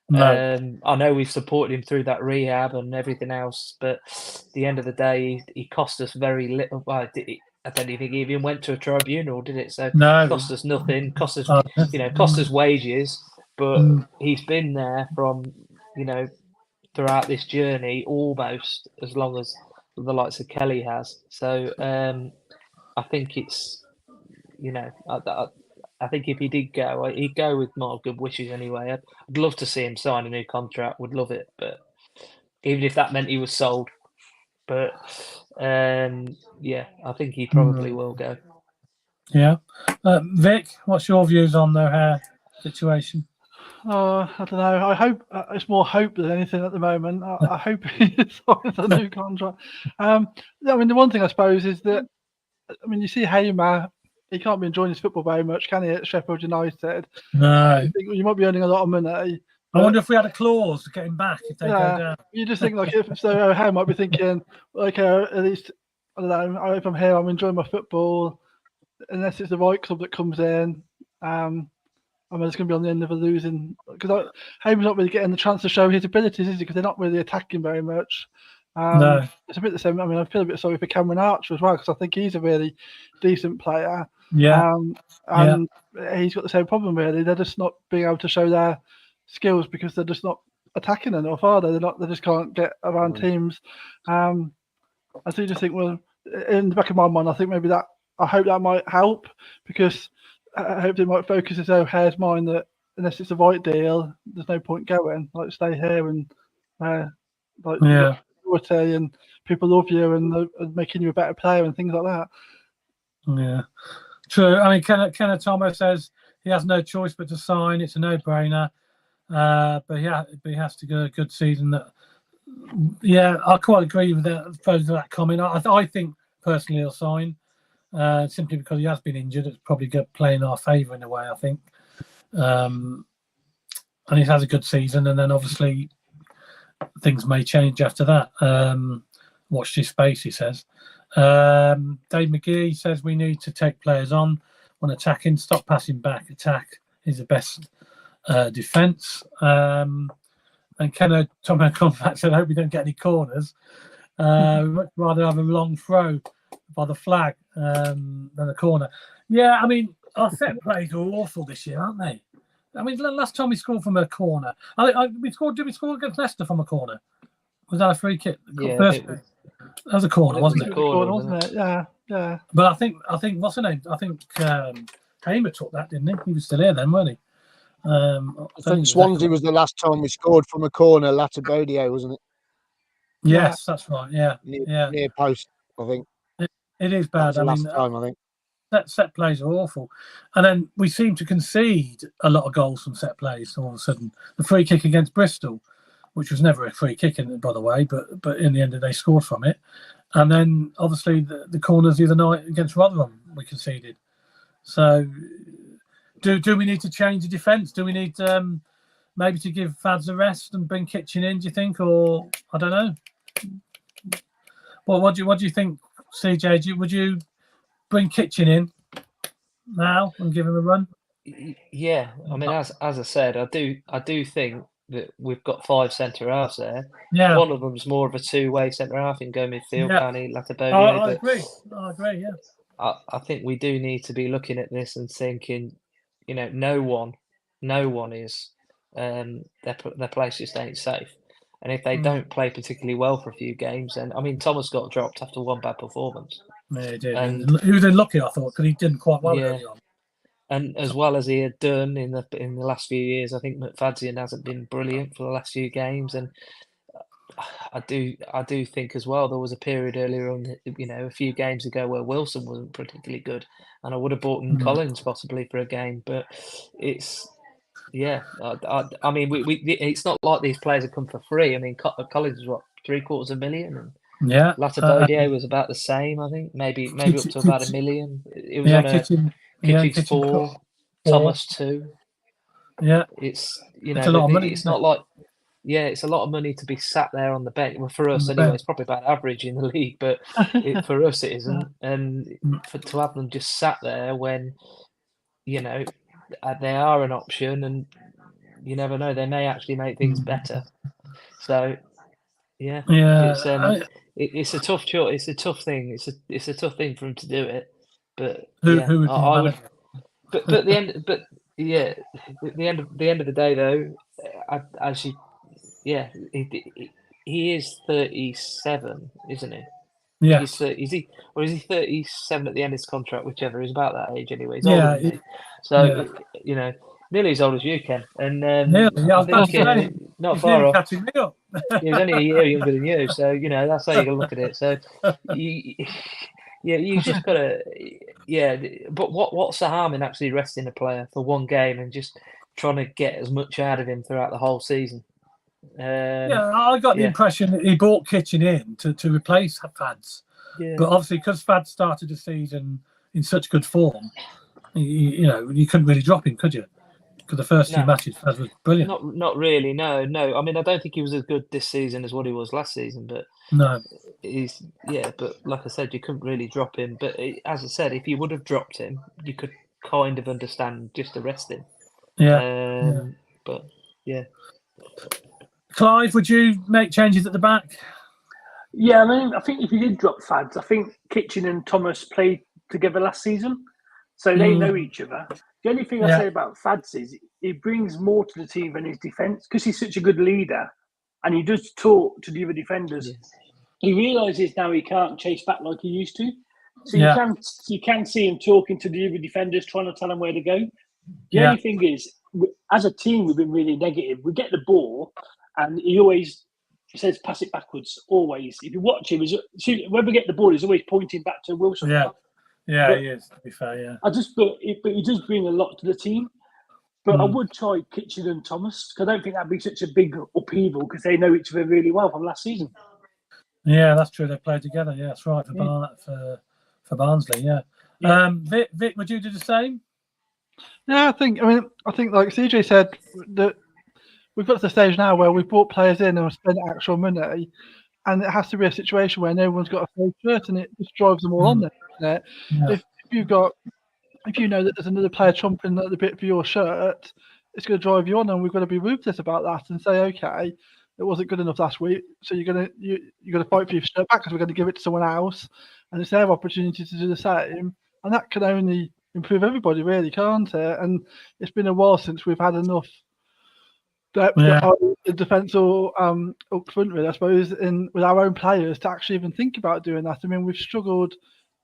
No. I know we've supported him through that rehab and everything else, but at the end of the day, he cost us very little. Well, I don't even think he even went to a tribunal, did it? So no, cost us nothing. Cost us, cost us wages. But he's been there from, throughout this journey almost as long as the likes of Kelly has. So I think it's, I think if he did go, he'd go with more good wishes anyway. I'd love to see him sign a new contract. Would love it, but even if that meant he was sold. But I think he probably will go. Yeah, Vic, what's your views on the hair situation? I don't know. I hope it's more hope than anything at the moment. I hope he signs a new contract. I mean, the one thing I suppose is that, you see Hamer, he can't be enjoying his football very much, can he, at Sheffield United? No. You might be earning a lot of money. I wonder if we had a clause to get him back if they go down. You just think, like, if so, O'Hare might be thinking, okay, at least, I don't know, if I'm here, I'm enjoying my football, unless it's the right club that comes in. It's going to be on the end of a losing, because Hamer's not really getting the chance to show his abilities, is he? Because they're not really attacking very much. No. It's a bit the same. I feel a bit sorry for Cameron Archer as well, because I think he's a really decent player. Yeah. And he's got the same problem, really. They're just not being able to show their skills because they're just not attacking enough, are they? They just can't get around teams. I do just think, well, in the back of my mind, I think maybe I hope that might help, because I hope it might focus his O'Hare's mind that unless it's the right deal, there's no point going. Like, stay here and and people love you and making you a better player and things like that. Yeah, true. Kenneth Thomas says he has no choice but to sign. It's a no-brainer. But he has to go a good season. I quite agree with that comment. I think personally he'll sign. Simply because he has been injured. It's probably going to play in our favour in a way, I think. And he has a good season, and then obviously things may change after that. Watch this space, he says. Dave McGee says we need to take players on when attacking, stop passing back. Attack is the best defence. And Ken Tom Combat said, I hope we don't get any corners. We'd much rather have a long throw by the flag than a corner. Yeah, our set plays are awful this year, aren't they? Last time we scored from a corner, did we score against Leicester from a corner? Was that a free kick? Yeah, that was a corner, wasn't it? Wasn't it? Yeah. But I think what's her name? I think Hamer took that, didn't he? He was still here then, weren't he? I think Swansea was the last time we scored from a corner. Latibodio, wasn't it? Yes, that's right. Yeah, near post, I think. It is bad. Last time, I think. Set plays are awful, and then we seem to concede a lot of goals from set plays. All of a sudden, the free kick against Bristol, which was never a free kick, by the way, but in the end they scored from it, and then obviously the corners the other night against Rotherham we conceded. So, do we need to change the defence? Do we need maybe to give Fads a rest and bring Kitchen in? Do you think, or I don't know? Well, what do you think, CJ? Would you bring Kitchen in now and give him a run? Yeah, as I said, I do think that we've got 5 centre halves there. Yeah, one of them's more of a two-way centre half in go midfield, Carney, Latibodio. I agree. Yeah. I think we do need to be looking at this and thinking, no one is their place just ain't safe. And if they don't play particularly well for a few games, then I mean, Thomas got dropped after one bad performance. Yeah, he did. And he was unlucky, I thought, because he didn't quite well early on. And as well as he had done in the last few years, I think McFadzean hasn't been brilliant for the last few games. And I do think as well there was a period earlier on, a few games ago where Wilson wasn't particularly good, and I would have bought in Collins possibly for a game. But it's I mean, it's not like these players have come for free. I mean, Collins was what, $750,000, and Latabodier was about the same. I think maybe up to about $1 million. It was on Kitchen's 4, Thomas 2. Yeah, it's it's a lot of money. It's not like it's a lot of money to be sat there on the bench. Well, for us anyway, it's probably about average in the league, but for us it isn't. And to have them just sat there when they are an option, and you never know, they may actually make things better. So it's a tough choice. It's a tough thing. It's a tough thing for him to do it. But who would I would. But at the end, at the end of the day, though, he is 37, isn't he? Yeah. Is he 37 at the end of his contract? Whichever, he's about that age anyway. He's older than me. So nearly as old as you, Ken. And I think not far off. Catching me up. He was only a year younger than you, so that's how you can look at it. So you just gotta But what's the harm in actually resting a player for one game and just trying to get as much out of him throughout the whole season? I got the impression that he brought Kitchen in to replace Fads. Yeah. But obviously, because Fads started the season in such good form, you couldn't really drop him, could you? Because the first few matches, Fads was brilliant. Not really, no. I mean, I don't think he was as good this season as what he was last season, but no, but like I said, you couldn't really drop him. But as I said, if you would have dropped him, you could kind of understand just to rest him. But Clive, would you make changes at the back? Yeah, I mean, I think if you did drop Fads, I think Kitchen and Thomas played together last season, so they know each other. The only thing I say about Fads is he brings more to the team than his defence, because he's such a good leader and he does talk to the other defenders. Yes. He realises now he can't chase back like he used to. So you can see him talking to the other defenders, trying to tell them where to go. The only thing is, as a team, we've been really negative. We get the ball and he always says pass it backwards, always. If you watch him, when we get the ball, he's always pointing back to Wilson. Yeah, he is, to be fair, but he does bring a lot to the team. But I would try Kitchen and Thomas, because I don't think that'd be such a big upheaval, because they know each other really well from last season. Yeah, that's true. They played together. Yeah, that's right, for Barnsley, Vic, would you do the same? Yeah, I think like CJ said, that we've got to the stage now where we've brought players in and we've spent actual money, and it has to be a situation where no one's got a full shirt, and it just drives them all on there. Yeah. If you know that there's another player chomping at the bit for your shirt, it's going to drive you on, and we've got to be ruthless about that and say, okay, it wasn't good enough last week, so you're going to fight for your shirt back, because we're going to give it to someone else, and it's their opportunity to do the same, and that can only improve everybody, really, can't it? And it's been a while since we've had enough depth in defence or up front, really, I suppose, with our own players to actually even think about doing that. I mean, we've struggled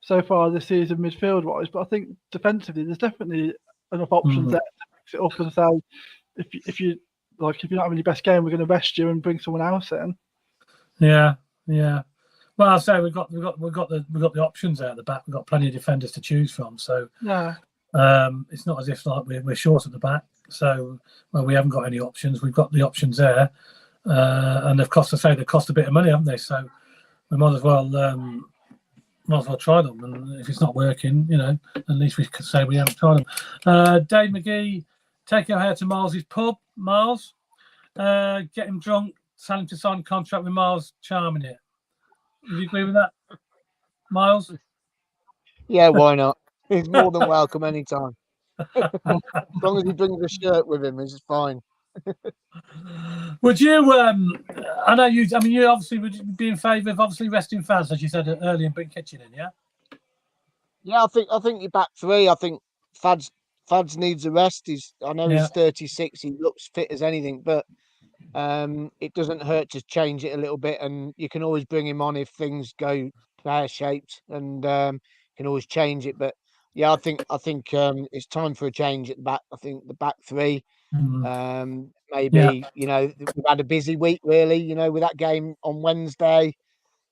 so far this season midfield-wise, but I think defensively there's definitely enough options there to mix it up and say, if you're not having your best game, we're going to rest you and bring someone else in. Yeah. Well, I'll say we've got the options there at the back. We've got plenty of defenders to choose from. So it's not as if like we're short at the back. So we haven't got any options. We've got the options there, and they've cost a bit of money, haven't they? So we might as well try them. And if it's not working, at least we can say we haven't tried them. Dave McGee, take your hair to Miles's pub. Miles, get him drunk, tell him to sign a contract with Miles Charming it. Do you agree with that, Miles? Yeah, why not? He's more than welcome anytime. As long as he brings a shirt with him, it's fine. Would you? I know you. I mean, you obviously would be in favour of obviously resting Fads, as you said earlier, and bring Kitchen in. Yeah. Yeah, I think your back three. I think Fads needs a rest. He's 36. He looks fit as anything, but it doesn't hurt to change it a little bit, and you can always bring him on if things go pear-shaped, and can always change it. But yeah, I think it's time for a change at the back. I think the back three. Maybe we've had a busy week, really. With that game on Wednesday.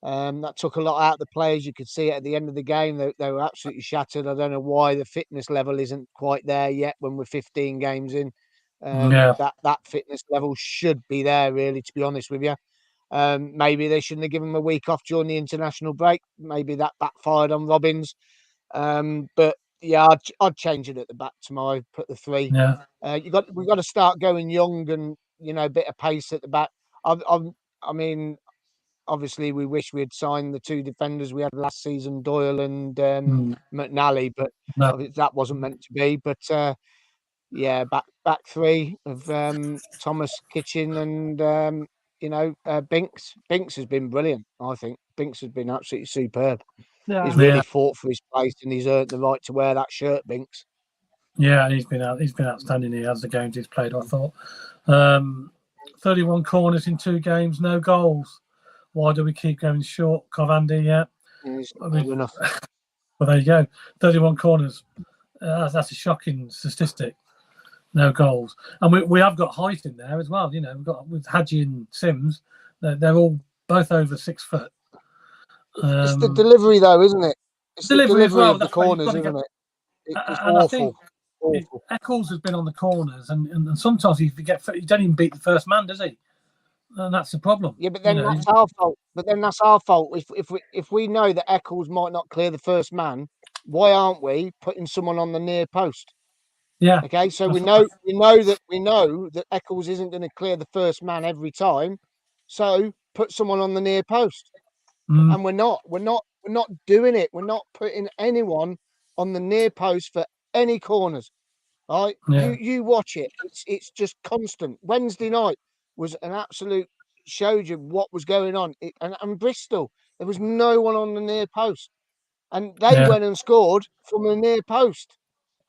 That took a lot out of the players. You could see it at the end of the game. They were absolutely shattered. I don't know why the fitness level isn't quite there yet when we're 15 games in. That fitness level should be there, really, to be honest with you. Maybe they shouldn't have given them a week off during the international break. Maybe that backfired on Robbins. But yeah, I'd change it at the back tomorrow. Put the three. Yeah. We've got to start going young and a bit of pace at the back. I mean, obviously, we wish we had signed the two defenders we had last season, Doyle and McNally, but that wasn't meant to be. But yeah, back three of Thomas, Kitchen, and Binks. Binks has been brilliant. I think Binks has been absolutely superb. Yeah. He's really fought for his place, and he's earned the right to wear that shirt, Binks. Yeah, he's been outstanding. He has the games he's played. I thought 31 corners in 2 games, no goals. Why do we keep going short, Covandi? Yeah, enough. Well, there you go. 31 corners. That's a shocking statistic. No goals, and we have got height in there as well. We've got with Hadji and Sims. They're all both over 6 foot. It's the delivery, though, isn't it? It's delivery the delivery of the corners, isn't it? It's awful. Eccles has been on the corners, and sometimes he don't even beat the first man, does he? And that's the problem. Yeah, but then that's our fault. That's our fault. If we know that Eccles might not clear the first man, why aren't we putting someone on the near post? Yeah. Okay, so we know that Eccles isn't going to clear the first man every time. So put someone on the near post. And we're not doing it. We're not putting anyone on the near post for any corners. All right, you watch it. It's just constant. Wednesday night was an absolute showed you what was going on. And Bristol, there was no one on the near post, and they went and scored from the near post.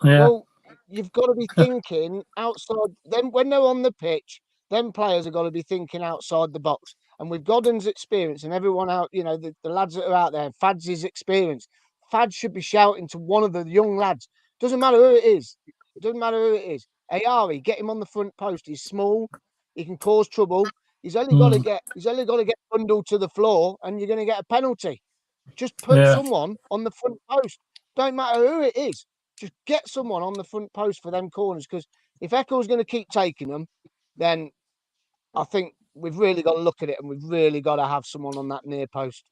Yeah. Well, you've got to be thinking outside. Then when they're on the pitch, them players have got to be thinking outside the box. And with Godden's experience and everyone out, the lads that are out there, Fads' experience, Fads should be shouting to one of the young lads. Doesn't matter who it is. It doesn't matter who it is. Ayari, get him on the front post. He's small. He can cause trouble. He's only got to get bundled to the floor, and you're going to get a penalty. Just put someone on the front post. Don't matter who it is. Just get someone on the front post for them corners. Because if Eccles going to keep taking them, then I think we've really got to look at it, and we've really got to have someone on that near post.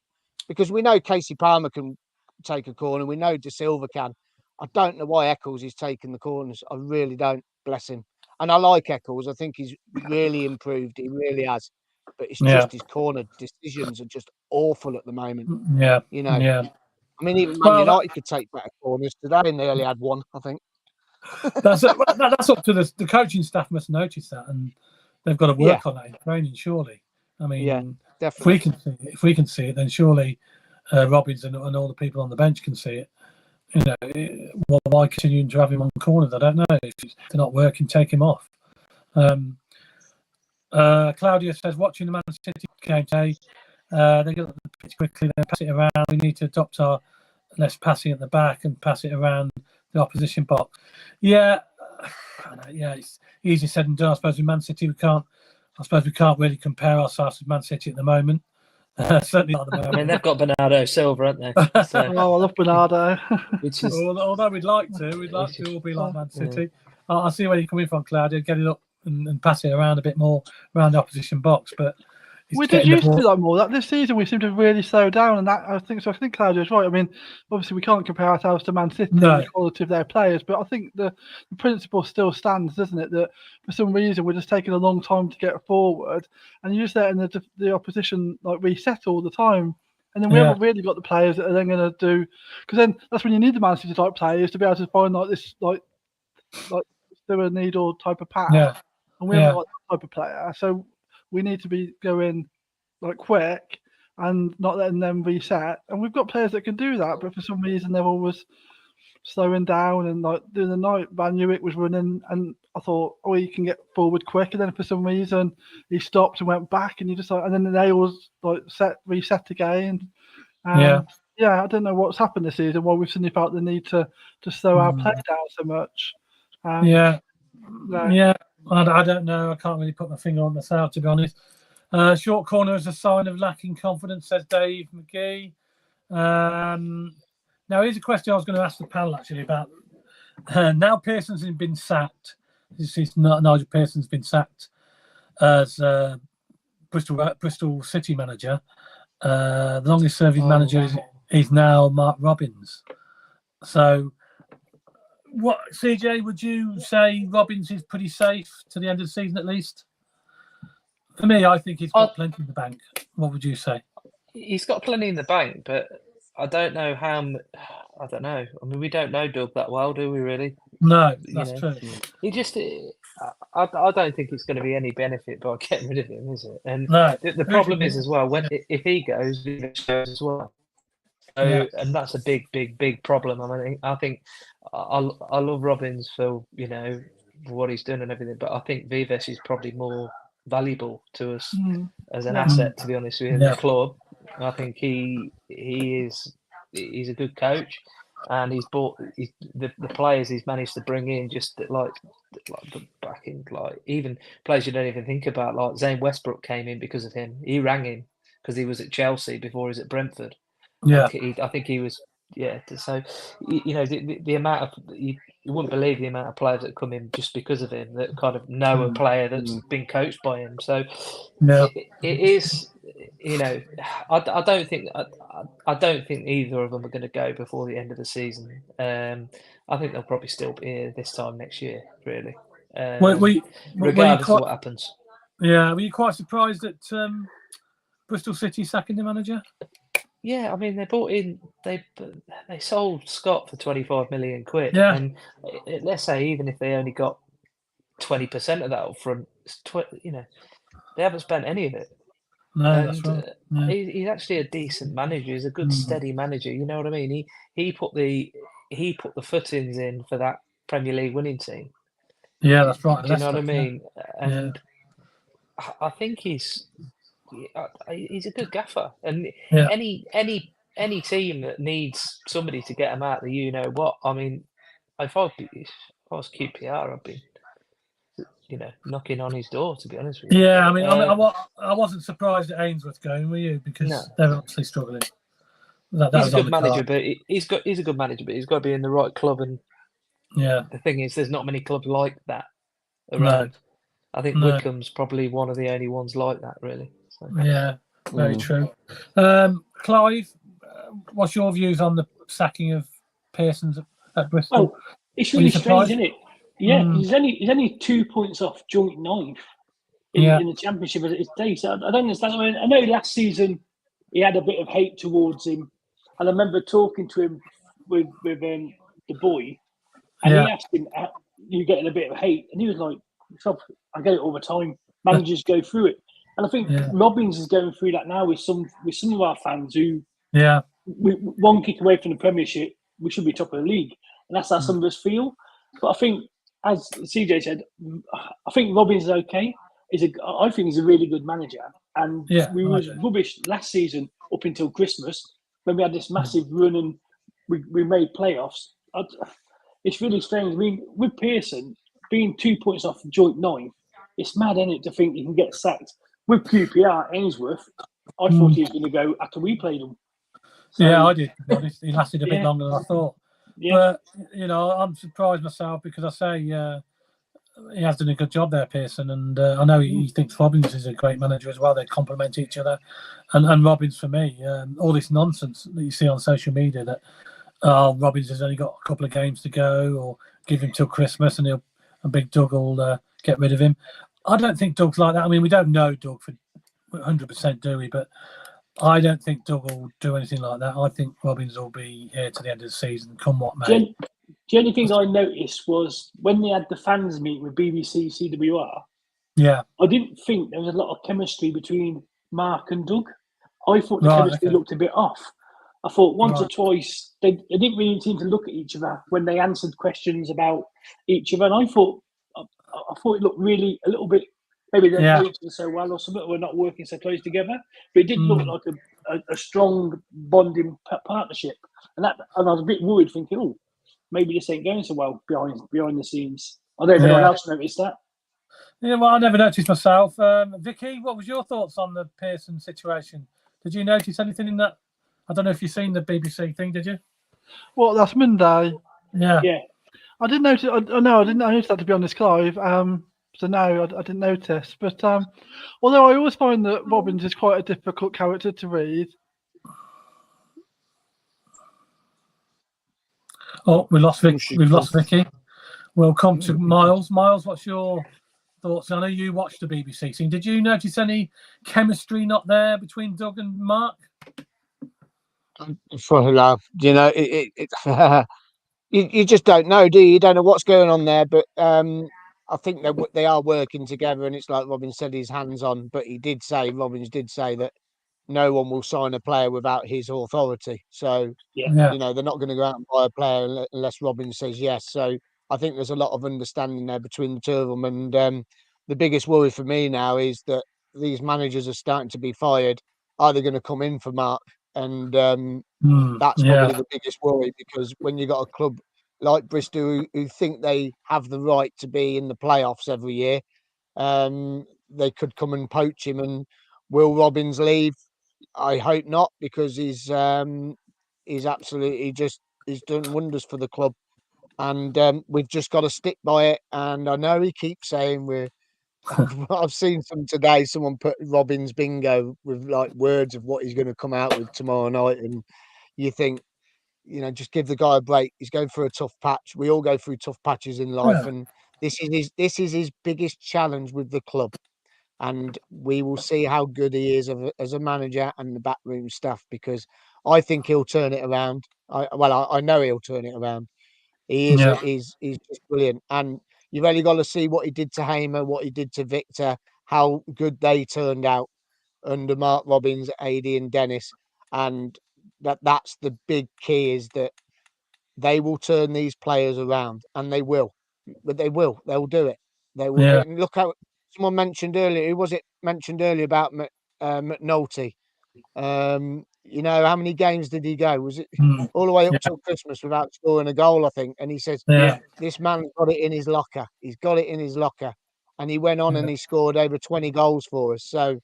Because we know Casey Palmer can take a corner. We know De Silva can. I don't know why Eccles is taking the corners. I really don't. Bless him. And I like Eccles. I think he's really improved. He really has. But it's just his corner decisions are just awful at the moment. Yeah. I mean, even Man United could take better corners today, and they only had one, I think. That's up to the coaching staff must notice that, and they've got to work on that in training, surely. I mean, definitely. If we can see it, then surely Robbins and all the people on the bench can see it. Why continuing to have him on corners? I don't know. If they're not working, take him off. Claudia says, watching the Man City game today, they get the pitch quickly, they pass it around. We need to adopt our less passing at the back and pass it around the opposition box. It's easy said and done. I suppose with Man City we can't really compare ourselves with Man City at the moment. Certainly not at the moment. I mean, they've got Bernardo Silva, haven't they? So, I love Bernardo. which is, although we'd like to all be like Man City. I see where you're coming from, Claudia. Get it up and pass it around a bit more around the opposition box, but we did used to do that more. This season we seem to really slow down, and that I think Claudio's right. I mean, obviously we can't compare ourselves to Man City and the quality of their players, but I think the principle still stands, doesn't it? That for some reason we're just taking a long time to get forward, and you just let the opposition reset all the time, and then we haven't really got the players that are then going to do. Because then that's when you need the Man City type players to be able to find this still a needle type of pass, and we haven't got that type of player, so. We need to be going quick and not letting them reset. And we've got players that can do that, but for some reason they're always slowing down, and like during the night, Van Newick was running, and I thought, oh, he can get forward quick, and then for some reason he stopped and went back, and you just like, and then the nails like reset again. Yeah, I don't know what's happened this season. Why we've suddenly felt the need to slow our play down so much. I don't know. I can't really put my finger on myself, to be honest. Short corner is a sign of lacking confidence, says Dave McGee. Now, here's a question I was going to ask the panel, actually, about now Pearson's been sacked. Nigel Pearson's been sacked as Bristol City manager. The longest serving manager is now Mark Robbins. So, what, CJ, would you say Robbins is pretty safe to the end of the season at least? For me, I think he's got plenty in the bank. What would you say? He's got plenty in the bank, but I don't know how. I don't know. I mean, we don't know Doug that well, do we? Really? No, that's true. He just. I don't think it's going to be any benefit by getting rid of him, is it? And no. The problem is as well, if he goes, he goes as well. So, and that's a big problem. I mean, I think I love Robbins for for what he's done and everything, but I think Vives is probably more valuable to us as an asset, to be honest with you, in the club. I think he's a good coach, and he's bought the players he's managed to bring in, just like the backing, like even players you don't even think about, like Zane Westbrook came in because of him. He rang him because he was at Chelsea before he was at Brentford. Yeah, I think he was. Yeah, so the amount of you wouldn't believe the amount of players that come in just because of him, that kind of know a player that's been coached by him. So it is, I don't think either of them are going to go before the end of the season. I think they'll probably still be here this time next year, really. Regardless of what happens. Yeah, were you quite surprised that Bristol City sacking the manager? Yeah, I mean, they bought in, they sold Scott for 25 million quid. Yeah. And let's say even if they only got 20% of that up front, they haven't spent any of it. No, that's right. Yeah. He's actually a decent manager. He's a good, steady manager. You know what I mean? He put the footings in for that Premier League winning team. Yeah, that's right. Do you know what I mean? And I think he's a good gaffer, and any team that needs somebody to get them out the I mean, if I was QPR, I'd be knocking on his door, to be honest with you. Yeah, I mean, I wasn't surprised at Ainsworth going, were you? Because they're obviously struggling. He's a good manager, but he's a good manager, but he's got to be in the right club. And the thing is, there's not many clubs like that around. No. I think Wycombe's probably one of the only ones like that, really. So. Yeah, very true. Clive, what's your views on the sacking of Pearson's at Bristol? Oh, it's really strange, isn't it? Yeah, he's only 2 points off joint ninth in the Championship as it is today. So I don't understand. I know last season he had a bit of hate towards him, and I remember talking to him with the boy, and he asked him, "You getting a bit of hate?" And he was like, "I get it all the time. Managers go through it." And I think Robbins is going through that now with some of our fans who, one kick away from the Premiership, we should be top of the league, and that's how some of us feel. But I think, as CJ said, I think Robbins is okay. I think he's a really good manager, and we were rubbish last season up until Christmas when we had this massive run and we made playoffs. It's really strange. I mean, with Pearson being 2 points off joint ninth, it's mad, isn't it, to think he can get sacked. With QPR, Ainsworth, I thought he was going to go after we played him. So, I did. He lasted a bit longer than I thought. Yeah. But, I'm surprised myself because I say he has done a good job there, Pearson. And I know he thinks Robbins is a great manager as well. They complement each other. And Robbins, for me, all this nonsense that you see on social media that Robbins has only got a couple of games to go, or give him till Christmas and Big Doug will get rid of him. I don't think Doug's like that. I mean, we don't know Doug for 100%, do we? But I don't think Doug will do anything like that. I think Robbins will be here to the end of the season, come what may. The only thing I noticed was when they had the fans meet with BBC CWR, I didn't think there was a lot of chemistry between Mark and Doug. I thought the chemistry looked a bit off. I thought once or twice they didn't really seem to look at each other when they answered questions about each other, and I thought it looked really a little bit. Maybe they know each other so well, or something. We're not working so close together, but it did look like a strong bonding partnership, and I was a bit worried, thinking, oh, maybe this ain't going so well behind the scenes. I don't know if anyone else noticed that. Yeah, well, I never noticed myself. Vicky, what was your thoughts on the Pearson situation? Did you notice anything in that? I don't know if you've seen the BBC thing, did you? Well, that's Monday. Yeah. I didn't notice. I didn't notice that, to be honest, Clive. So no, I didn't notice. But although I always find that Robbins is quite a difficult character to read. Oh, we've lost Vicky. We'll come to Miles. Miles, what's your thoughts? I know you watched the BBC scene. Did you notice any chemistry not there between Doug and Mark? For love, you know, you just don't know, do you? You don't know what's going on there, but I think they are working together, and it's like Robin said, his hands on. But Robbins did say that no one will sign a player without his authority. So you know, they're not going to go out and buy a player unless Robin says yes. So I think there's a lot of understanding there between the two of them. And the biggest worry for me now is that these managers are starting to be fired. Are they going to come in for Mark? And that's probably the biggest worry, because when you got a club like Bristol who think they have the right to be in the playoffs every year, they could come and poach him. And will Robbins leave? I hope not, because he's absolutely he's done wonders for the club, and we've just got to stick by it. And I know he keeps saying I've seen some today. Someone put Robbins bingo with like words of what he's going to come out with tomorrow night, and you think, you know, just give the guy a break. He's going through a tough patch. We all go through tough patches in life, and this is his biggest challenge with the club. And we will see how good he is as a manager and the backroom staff, because I think he'll turn it around. I know he'll turn it around. He is. He's just brilliant. And you've only got to see what he did to Hamer, what he did to Victor, how good they turned out under Mark Robbins, AD and Dennis. And that's the big key, is that they will turn these players around, and they will. But they'll do it. They will. Yeah. And look how someone mentioned earlier. Who was it mentioned earlier about McNulty? You know, how many games did he go? Was it all the way up till Christmas without scoring a goal, I think? And he says, this man's got it in his locker. He's got it in his locker. And he went on and he scored over 20 goals for us. So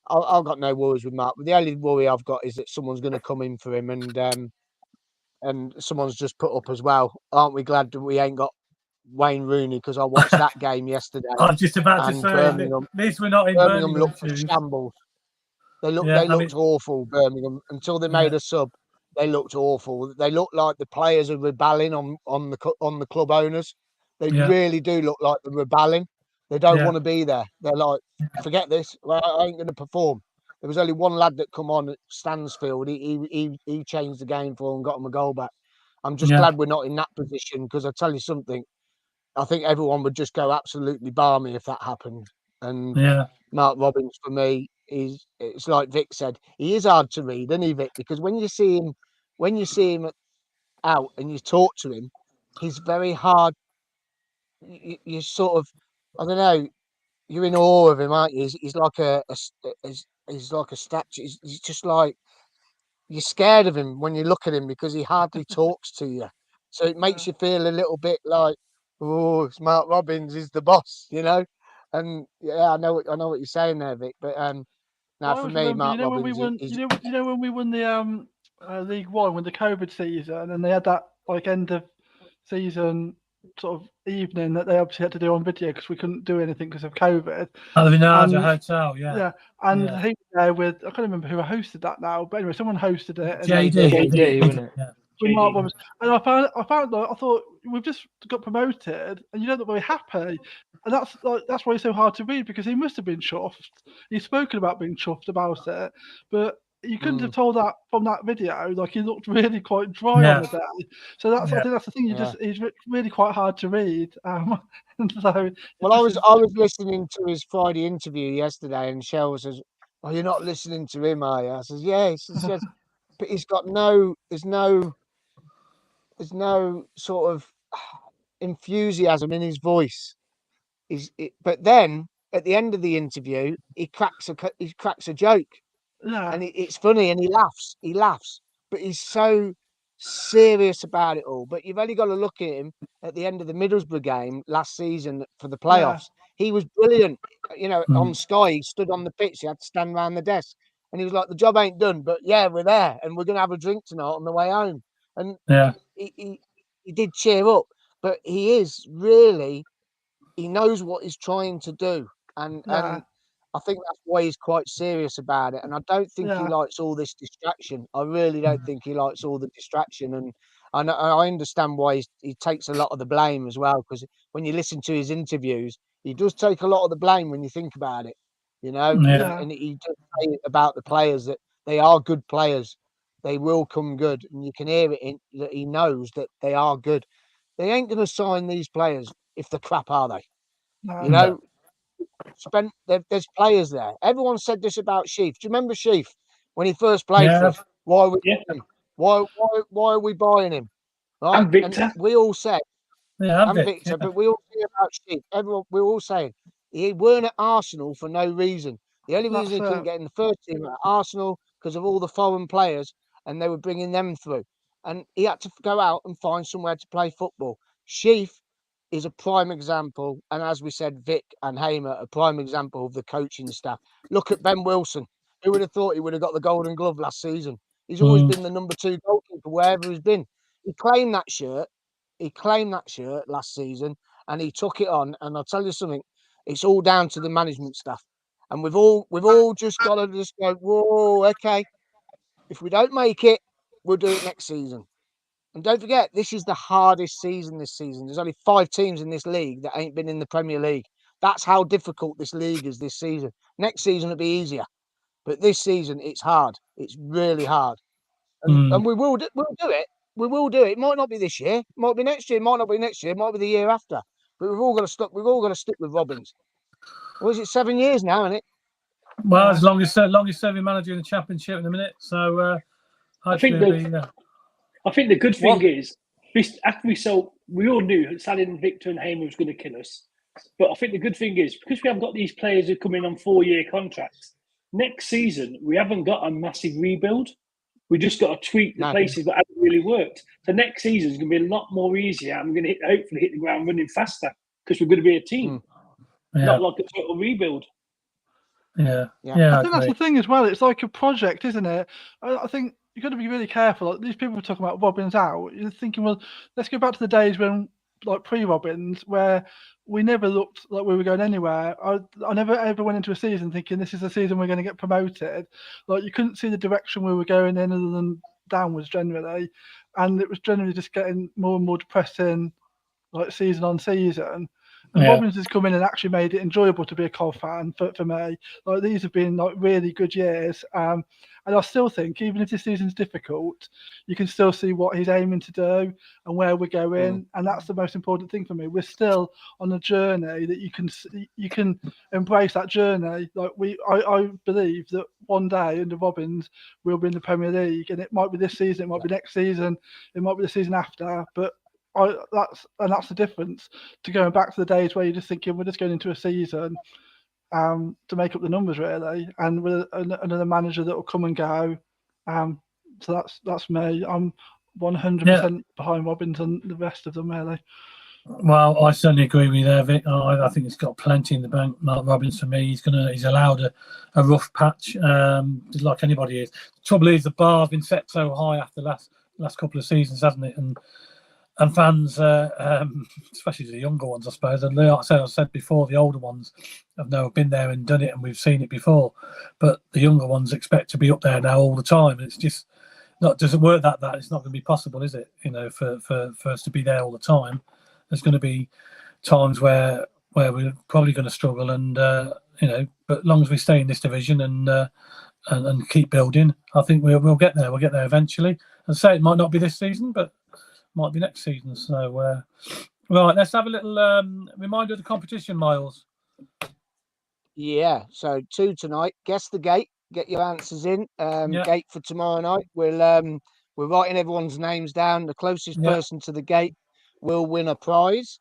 I've got no worries with Mark. But the only worry I've got is that someone's going to come in for him, and someone's just put up as well. Aren't we glad that we ain't got Wayne Rooney? Because I watched that game yesterday. I was just about to say, Birmingham, at least we're not in Birmingham looked a shambles. They looked awful, Birmingham, until they made a sub. They looked awful. They looked like the players are rebelling on the club owners. They really do look like they're rebelling. They don't want to be there. They're like, forget this. Well, I ain't going to perform. There was only one lad that come on at Stansfield. He changed the game for them, got them a goal back. I'm just glad we're not in that position, because I tell you something, I think everyone would just go absolutely balmy if that happened. And Mark Robbins, for me, it's like Vic said, he is hard to read, isn't he, Vic? Because when you see him out and you talk to him, he's very hard. You sort of, I don't know, you're in awe of him, aren't you? He's like he's like a statue. He's just like, you're scared of him when you look at him, because he hardly talks to you. So it makes you feel a little bit like, oh, it's Mark Robbins is the boss, you know. And I know what you're saying there, Vic. But now for me, Mark Robbins, you know when we won the League One, when the COVID season, and they had that like end of season sort of evening that they obviously had to do on video because we couldn't do anything because of COVID. Oh, the Vinarda Hotel, and he was there with, I can't remember who hosted that now, but anyway, someone hosted it. JD, wasn't it? Mark Robbins. And I thought, we've just got promoted, and you don't look very happy. And that's why it's so hard to read, because he must have been chuffed. He's spoken about being chuffed about it, but you couldn't have told that from that video. Like, he looked really quite dry on the day. So I think that's the thing. He's really quite hard to read. So, well, I was listening to his Friday interview yesterday, and Shell says, "Oh, you're not listening to him, are you?" I says, "Yeah." She says, but he's got no. There's no sort of enthusiasm in his voice. But then at the end of the interview, he cracks a joke, and it's funny, and he laughs, but he's so serious about it all. But you've only got to look at him at the end of the Middlesbrough game last season for the playoffs. He was brilliant. On Sky, he stood on the pitch. He had to stand around the desk, and he was like, "The job ain't done, but yeah, we're there, and we're gonna have a drink tonight on the way home." And he did cheer up, but he is really. He knows what he's trying to do, and I think that's why he's quite serious about it. And I don't think he likes all this distraction. I really don't think he likes all the distraction. And I understand why he takes a lot of the blame as well, because when you listen to his interviews, he does take a lot of the blame when you think about it, and he does say about the players that they are good players. They will come good, and you can hear it that he knows that they are good. They ain't going to sign these players if they're crap, are they? No. There's players there. Everyone said this about Sheaf. Do you remember Sheaf when he first played for us? Why are we him? Why are we buying him? Right? And Victor. And we all said, and Victor, but we all say about Sheaf. We're all saying he weren't at Arsenal for no reason. The only reason he couldn't get in the first team at Arsenal because of all the foreign players, and they were bringing them through. And he had to go out and find somewhere to play football. Sheaf is a prime example, and as we said, Vic and Hamer, a prime example of the coaching staff. Look at Ben Wilson. Who would have thought he would have got the Golden Glove last season? He's always been the number 2 goalkeeper wherever he's been. He claimed that shirt. Last season, and he took it on. And I'll tell you something, it's all down to the management staff. And we've all just got to just go, whoa, okay. If we don't make it, we'll do it next season. And don't forget, this is the hardest season this season. There's only 5 teams in this league that ain't been in the Premier League. That's how difficult this league is this season. Next season will be easier. But this season, it's hard. It's really hard. And we'll do it. We will do it. It might not be this year. It might be next year. It might not be next year. It might be the year after. But we've all got to stick with Robbins. What is it, 7 years now, isn't it? Well, as long as serving manager in the Championship in a minute. So I think the good thing is, after we all knew selling Victor and Hamer was going to kill us. But I think the good thing is, because we haven't got these players who come in on 4-year contracts, next season we haven't got a massive rebuild. We just got to tweak the places that haven't really worked. So next season is going to be a lot more easier. I'm going to hopefully hit the ground running faster because we're going to be a team, not like a total rebuild. Yeah. I think that's the thing as well. It's like a project, isn't it? I think you've got to be really careful. Like, these people are talking about Robbins out. You're thinking, well, let's go back to the days when, like pre-Robbins, where we never looked like we were going anywhere. I never ever went into a season thinking this is the season we're going to get promoted. Like, you couldn't see the direction we were going in other than downwards generally, and it was generally just getting more and more depressing, like season on season. And Robbins has come in and actually made it enjoyable to be a Col fan for me. Like, these have been like really good years. And I still think, even if this season's difficult, you can still see what he's aiming to do and where we're going. And that's the most important thing for me. We're still on a journey that you can embrace that journey. Like, I believe that one day under Robbins we'll be in the Premier League, and it might be this season, it might be next season, it might be the season after, but that's the difference to going back to the days where you're just thinking we're just going into a season to make up the numbers, really, and with another manager that will come and go. So that's me. I'm 100% behind Robbins and the rest of them, really. Well, I certainly agree with you there, Vic. I think he's got plenty in the bank, Mark Robbins. For me, he's allowed a rough patch, just like anybody is. The trouble is, the bar's been set so high after the last couple of seasons, hasn't it? And fans, especially the younger ones, I suppose, and like I said before, the older ones have now been there and done it, and we've seen it before. But the younger ones expect to be up there now all the time, and it's just doesn't work that it's not going to be possible, is it? For us to be there all the time, there's going to be times where we're probably going to struggle, and but as long as we stay in this division and keep building, I think we'll get there. We'll get there eventually. And say it might not be this season, but might be next season. So, right, let's have a little reminder of the competition, Miles. Yeah, so 2 tonight. Guess the Gate. get your answers in. Yeah. Gate for tomorrow night. We're writing everyone's names down. The closest person to the gate will win a prize.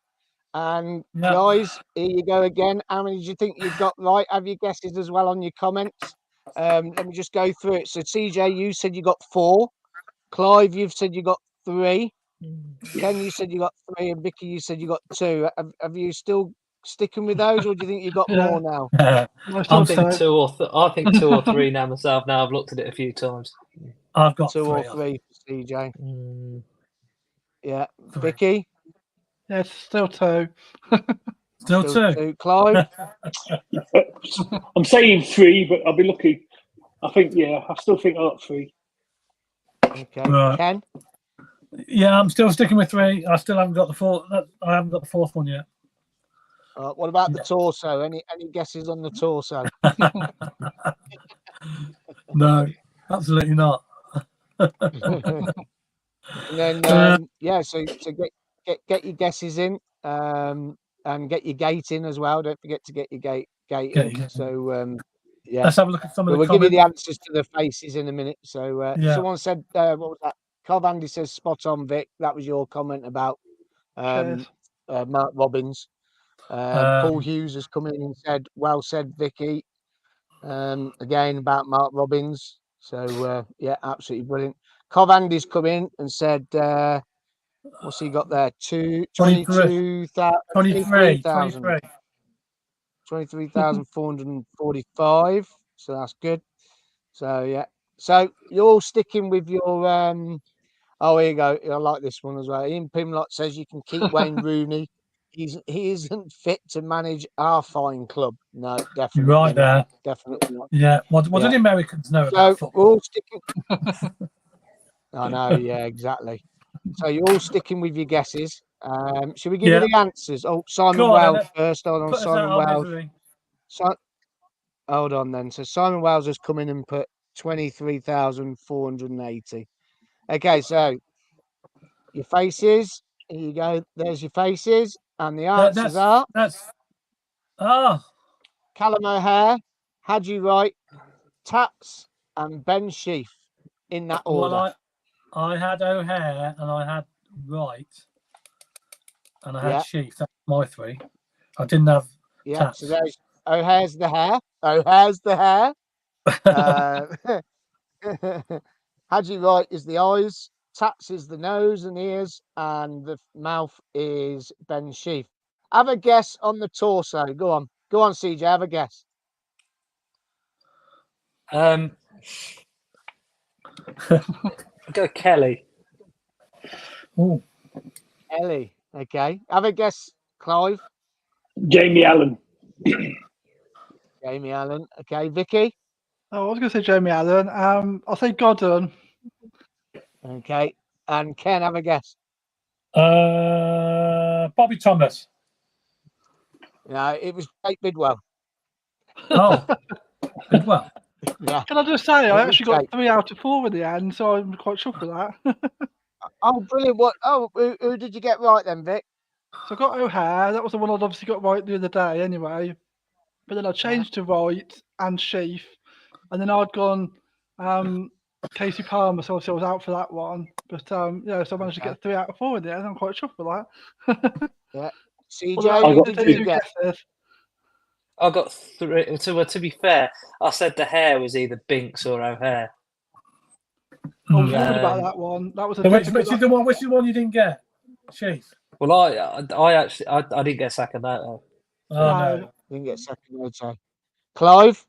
And guys, here you go again. How many do you think you've got right? Have your guesses as well on your comments. Let me just go through it. So CJ, you said you got 4. Clive, you've said you got 3. Ken, you said you got 3, and Vicky, you said you got 2. Have you still sticking with those, or do you think you've got more now? I think 2 or 3 now myself. Now I've looked at it a few times. I've got 2 3 or 3 for CJ. Yeah, 3. Vicky. Yeah, still 2. Still 2. Clive. I'm saying 3, but I'll be lucky. I still think I got 3. Okay, Right. Ken. Yeah, I'm still sticking with 3. I still haven't got the 4th. I haven't got the 4th one yet. What about the torso? Any guesses on the torso? No, absolutely not. And then so get your guesses in, and get your gate in as well. Don't forget to get your gate in. So let's have a look at some of the we'll comments. give you the answers to the faces in a minute. So someone said, what was that? Carl Andy says spot on, Vic. That was your comment about Mark Robbins. Paul Hughes has come in and said, well said, Vicky. Again about Mark Robbins. So absolutely brilliant. Cov Andy's come in and said, what's he got there? 23,445. So that's good. So yeah. So you're all sticking with your oh, here you go. I like this one as well. Ian Pimlott says you can keep Wayne Rooney. He isn't fit to manage our fine club. No, definitely right there. not. Definitely not. Yeah. What do the Americans know about football? We're all sticking. I know. Yeah, exactly. So you're all sticking with your guesses. Should we give you the answers? Oh, Simon Wells first. Hold on, Simon Wells. Hold on then. So Simon Wells has come in and put 23,480. Okay, so your faces. Here you go. There's your faces, and the answers are. Callum O'Hare, Hadji Wright, Tats, and Ben Sheaf. In that order. Well, I had O'Hare and I had Wright and I had Sheaf. That's my 3. I didn't have Tats. So there's O'Hare's the hair. O'Hare's the hair. Hadji Wright is the eyes. Tats is the nose and ears, and the mouth is Ben Sheaf. Have a guess on the torso. Go on, CJ. Have a guess. Go Kelly. Oh, Ellie. Okay. Have a guess, Clive. Jamie Allen. Jamie Allen. Okay, Vicky. Oh, I was going to say Jamie Allen. I'll say Godden. Okay, and Ken, have a guess. Bobby Thomas. No, it was Jake Bidwell. Oh, Bidwell. Yeah. Can I just say, I actually got 3 out of 4 in the end, so I'm quite chuffed with that. Oh, brilliant. What? Oh, who did you get right then, Vic? So I got O'Hare. That was the one I'd obviously got right the other day anyway. But then I changed to Wright and Sheaf. And then I'd gone Casey Palmer, so obviously I was out for that one. But so I managed to get 3 out of 4 in the end. I'm quite chuffed with that. Yeah. CJ, who did you get? I got 3. To be fair, I said the hair was either Binks or O'Hare. I was worried about that one. That was which is the one you didn't get? Sheaf. Well, I actually didn't get Sakamoto. No. Didn't get Sakamoto. Clive.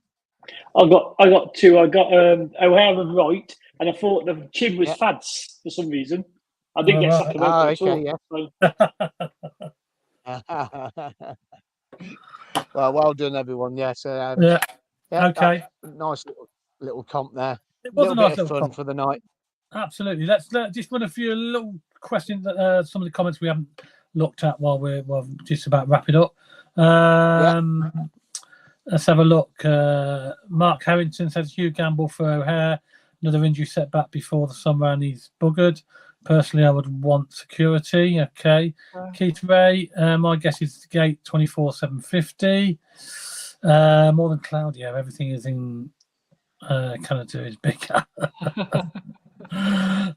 I got 2. I got O'Hare and Wright, and I thought the chin was Fads for some reason. I didn't get Sakamoto at all. Well done, everyone. Yeah. So okay. Nice little comp there. It was a nice little fun comp for the night. Absolutely. Let's just run a few little questions. Some of the comments we haven't looked at while we're just about wrapping up. Let's have a look. Mark Harrington says Hugh Gamble for O'Hare. Another injury setback before the summer and he's buggered. Personally, I would want security. Okay. Keith Ray, my guess is gate 24,750. More than Claudio, everything is in Can I do his bigger?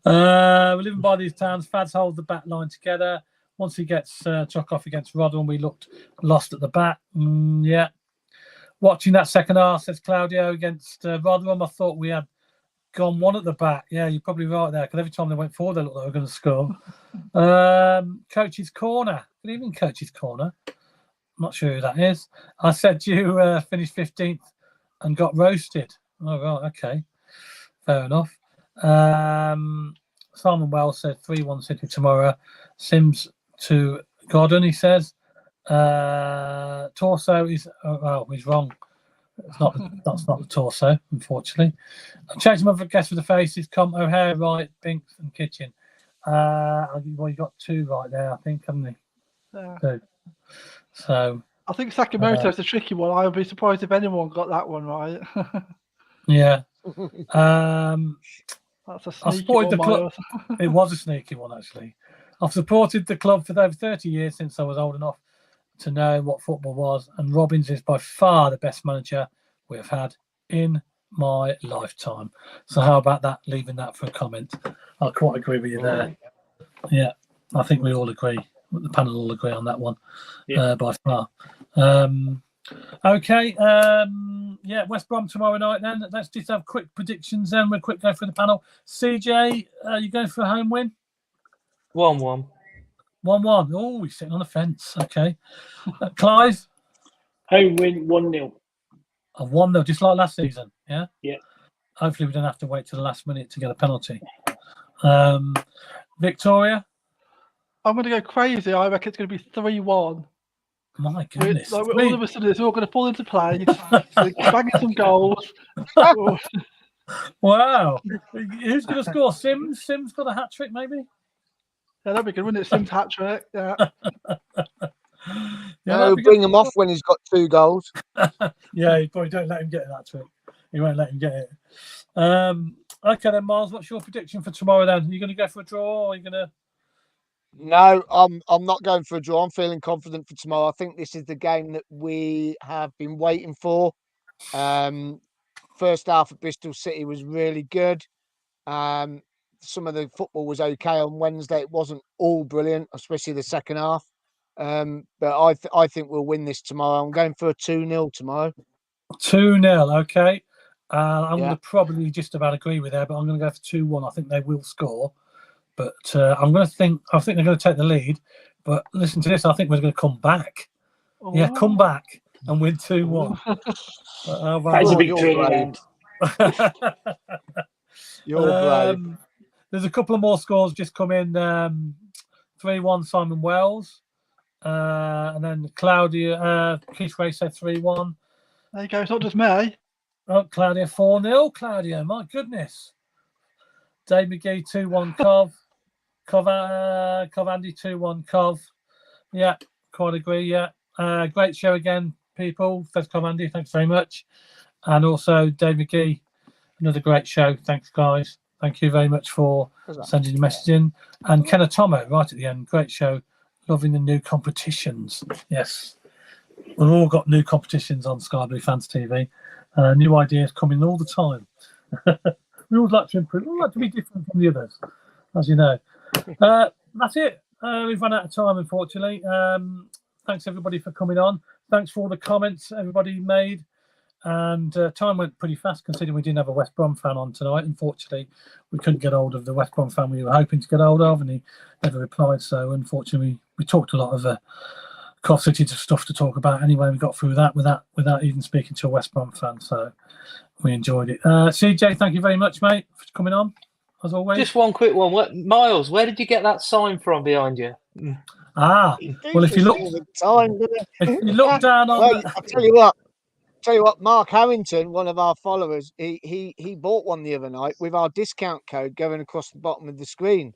We're living by these towns. Fads hold the back line together. Once he gets chuck off against Rotherham, we looked lost at the back. Yeah. Watching that second half, says Claudio, against Rotherham, I thought we had gone one at the back. Yeah, you're probably right there, because every time they went forward, they looked like they were going to score. Coach's Corner. Good evening, Coach's Corner. I'm not sure who that is. I said you finished 15th and got roasted. Oh, right, okay. Fair enough. Simon Wells said 3-1 City tomorrow. Sims to Godden, he says. Torso is he's wrong. That's not the torso, unfortunately. I'm changing my guess for the faces. O'Hare, right, Binks and Kitchen. Well, you got 2 right there, I think, haven't you? Yeah. 2. So I think Sakamoto's a tricky one. I would be surprised if anyone got that one right. yeah. That's a I sneaky supported the one, club. Miles. It was a sneaky one, actually. I've supported the club for over 30 years since I was old enough to know what football was, and Robbins is by far the best manager we have had in my lifetime. So how about that, leaving that for a comment? I quite agree with you there. Yeah, I think we all agree. The panel all agree on that one, by far. Okay, yeah, West Brom tomorrow night then. Let's just have quick predictions then. We'll quick go through the panel. CJ, you going for a home win? 1-1. 1-1. Oh, he's sitting on the fence. Okay. Clive? Home win 1-0. A 1-0, just like last season. Yeah? Yeah. Hopefully we don't have to wait till the last minute to get a penalty. Victoria? I'm going to go crazy. I reckon it's going to be 3-1. My goodness. Like, all of a sudden, it's all going to fall into place. Banging some goals. Wow. Who's going to score? Sims? Sims got a hat-trick, maybe? Yeah, that'd be good, wouldn't it? Sims hat-trick. Yeah. No, bring him off when he's got 2 goals. Yeah, you probably don't let him get that trick. You won't let him get it. Okay then, Miles, what's your prediction for tomorrow then? Are you going to go for a draw, or are you going to... No, I'm not going for a draw. I'm feeling confident for tomorrow. I think this is the game that we have been waiting for. First half at Bristol City was really good. Some of the football was okay on Wednesday. It wasn't all brilliant, especially the second half. But I think we'll win this tomorrow. I'm going for a 2-0 tomorrow. 2-0, okay. I'm going to probably just about agree with that, but I'm going to go for 2-1. I think they will score. But I think they're going to take the lead. But listen to this, I think we're going to come back. Oh. Yeah, come back and win 2-1. That's a big turnaround. You're brave. There's a couple of more scores just come in. 3-1 Simon Wells. And then Claudia, Keith Ray said 3-1. There you go, it's not just me. Oh, Claudia 4-0. Claudia, my goodness. Dave McGee 2-1 Cov. Cov Andy 2-1 Cov. Yeah, quite agree. Yeah. Great show again, people. Thanks, Cov Andy. Thanks very much. And also Dave McGee, another great show. Thanks, guys. Thank you very much for sending your message in. And Ken Atomo, right at the end. Great show. Loving the new competitions. Yes. We've all got new competitions on Sky Blue Fans TV. New ideas coming all the time. We always like to improve. We like to be different from the others, as you know. That's it. We've run out of time, unfortunately. Thanks, everybody, for coming on. Thanks for all the comments everybody made. And time went pretty fast, considering we didn't have a West Brom fan on tonight. Unfortunately, we couldn't get hold of the West Brom fan we were hoping to get hold of, and he never replied. So, unfortunately, we talked a lot of Cov City stuff to talk about. Anyway, we got through that without even speaking to a West Brom fan. So, we enjoyed it. CJ, thank you very much, mate, for coming on, as always. Just one quick one. Miles, where did you get that sign from behind you? Well, if you look down on... Well, I'll tell you what, Mark Harrington, one of our followers, he bought one the other night with our discount code going across the bottom of the screen.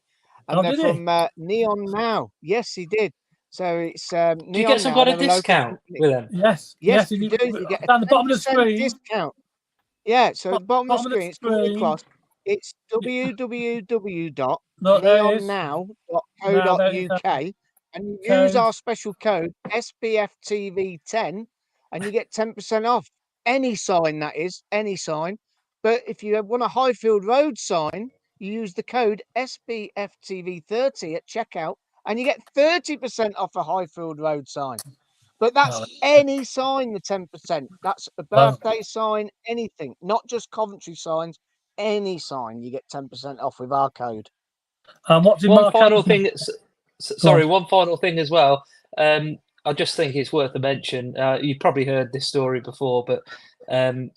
And they're from Neon Now. Yes, he did. So it's Neon Now. Do you get some kind of discount with them? Yes, you do. You get down the bottom of the screen. Discount. Yeah, so at the bottom of the screen, it's coming across. It's www.neonnow.co.uk, and you use our special code SBFTV10, and you get 10% off any sign. That is any sign. But if you want a Highfield Road sign, you use the code SBFTV30 at checkout, and you get 30% off a Highfield Road sign. But that's any sign, the 10%. That's a birthday sign, anything, not just Coventry signs. Any sign, you get 10% off with our code. What did one final thing? One final thing as well. I just think it's worth a mention. You've probably heard this story before, but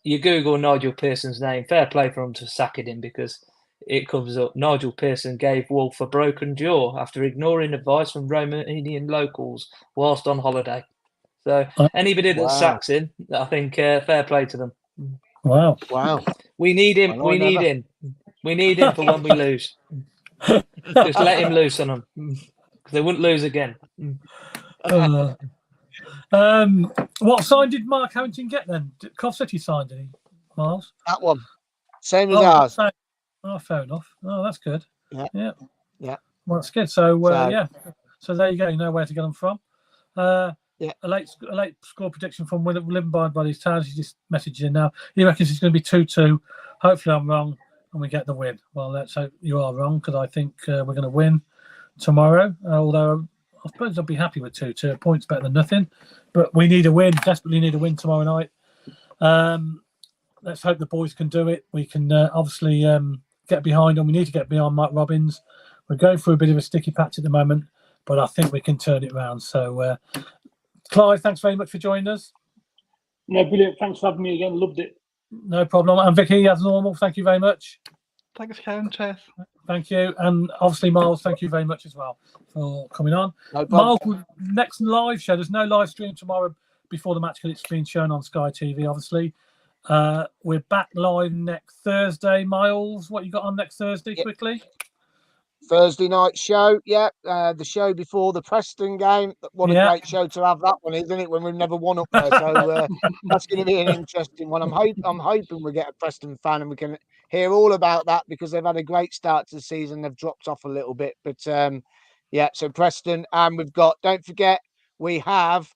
you Google Nigel Pearson's name. Fair play for him to sacking him, because it comes up. Nigel Pearson gave Wolf a broken jaw after ignoring advice from Romanian locals whilst on holiday. So anybody that sacks him, I think fair play to them. Wow. We need him. We need him. We need him for when we lose. Just let him loose on them, because they wouldn't lose again. What sign did Mark Harrington get then? Cov City sign, did he, Miles? That one. Same as ours. Oh, fair enough. Oh, that's good. Yeah. Well, that's good. So there you go. You know where to get them from. A late score prediction from Living by Buddy's Towns. He just messaged in now. He reckons it's going to be 2-2. Hopefully I'm wrong and we get the win. Well, let's hope you are wrong, because I think we're going to win tomorrow. Although I suppose I'll be happy with 2-2. A point's better than nothing. But we need a win. Desperately need a win tomorrow night. Let's hope the boys can do it. We can obviously get behind them. We need to get behind Mike Robbins. We're going through a bit of a sticky patch at the moment, but I think we can turn it around. So, Clive, thanks very much for joining us. No, brilliant. Thanks for having me again. Loved it. No problem. And Vicky, as normal, thank you very much. Thanks, Ken. Cheers. Thank you. And obviously, Miles, thank you very much as well for coming on. No problem. Miles, next live show, there's no live stream tomorrow before the match, because it's been shown on Sky TV, obviously. We're back live next Thursday. Miles, what you got on next Thursday, quickly? Thursday night show, the show before the Preston game. What a great show to have that one, isn't it? When we've never won up there, so that's going to be an interesting one. I'm hoping we get a Preston fan and we can hear all about that, because they've had a great start to the season. They've dropped off a little bit, but so Preston, and we've got. Don't forget, we have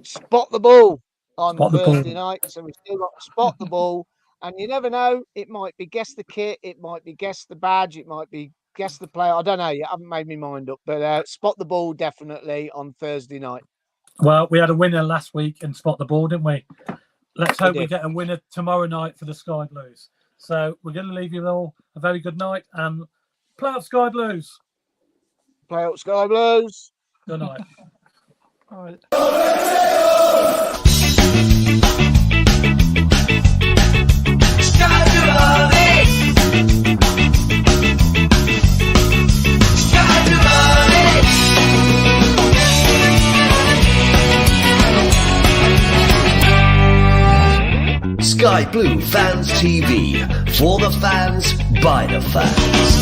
Spot the Ball on Thursday night, so we've still got Spot the Ball, and you never know. It might be guess the kit, it might be guess the badge, it might be guess the player. I don't know yet. I haven't made my mind up, but Spot the Ball definitely on Thursday night. Well, we had a winner last week in Spot the Ball, didn't we? Let's hope we get a winner tomorrow night for the Sky Blues. So we're going to leave you all a very good night, and play out Sky Blues. Play out Sky Blues. Good night. All right. Sky Blue Fans TV, for the fans, by the fans.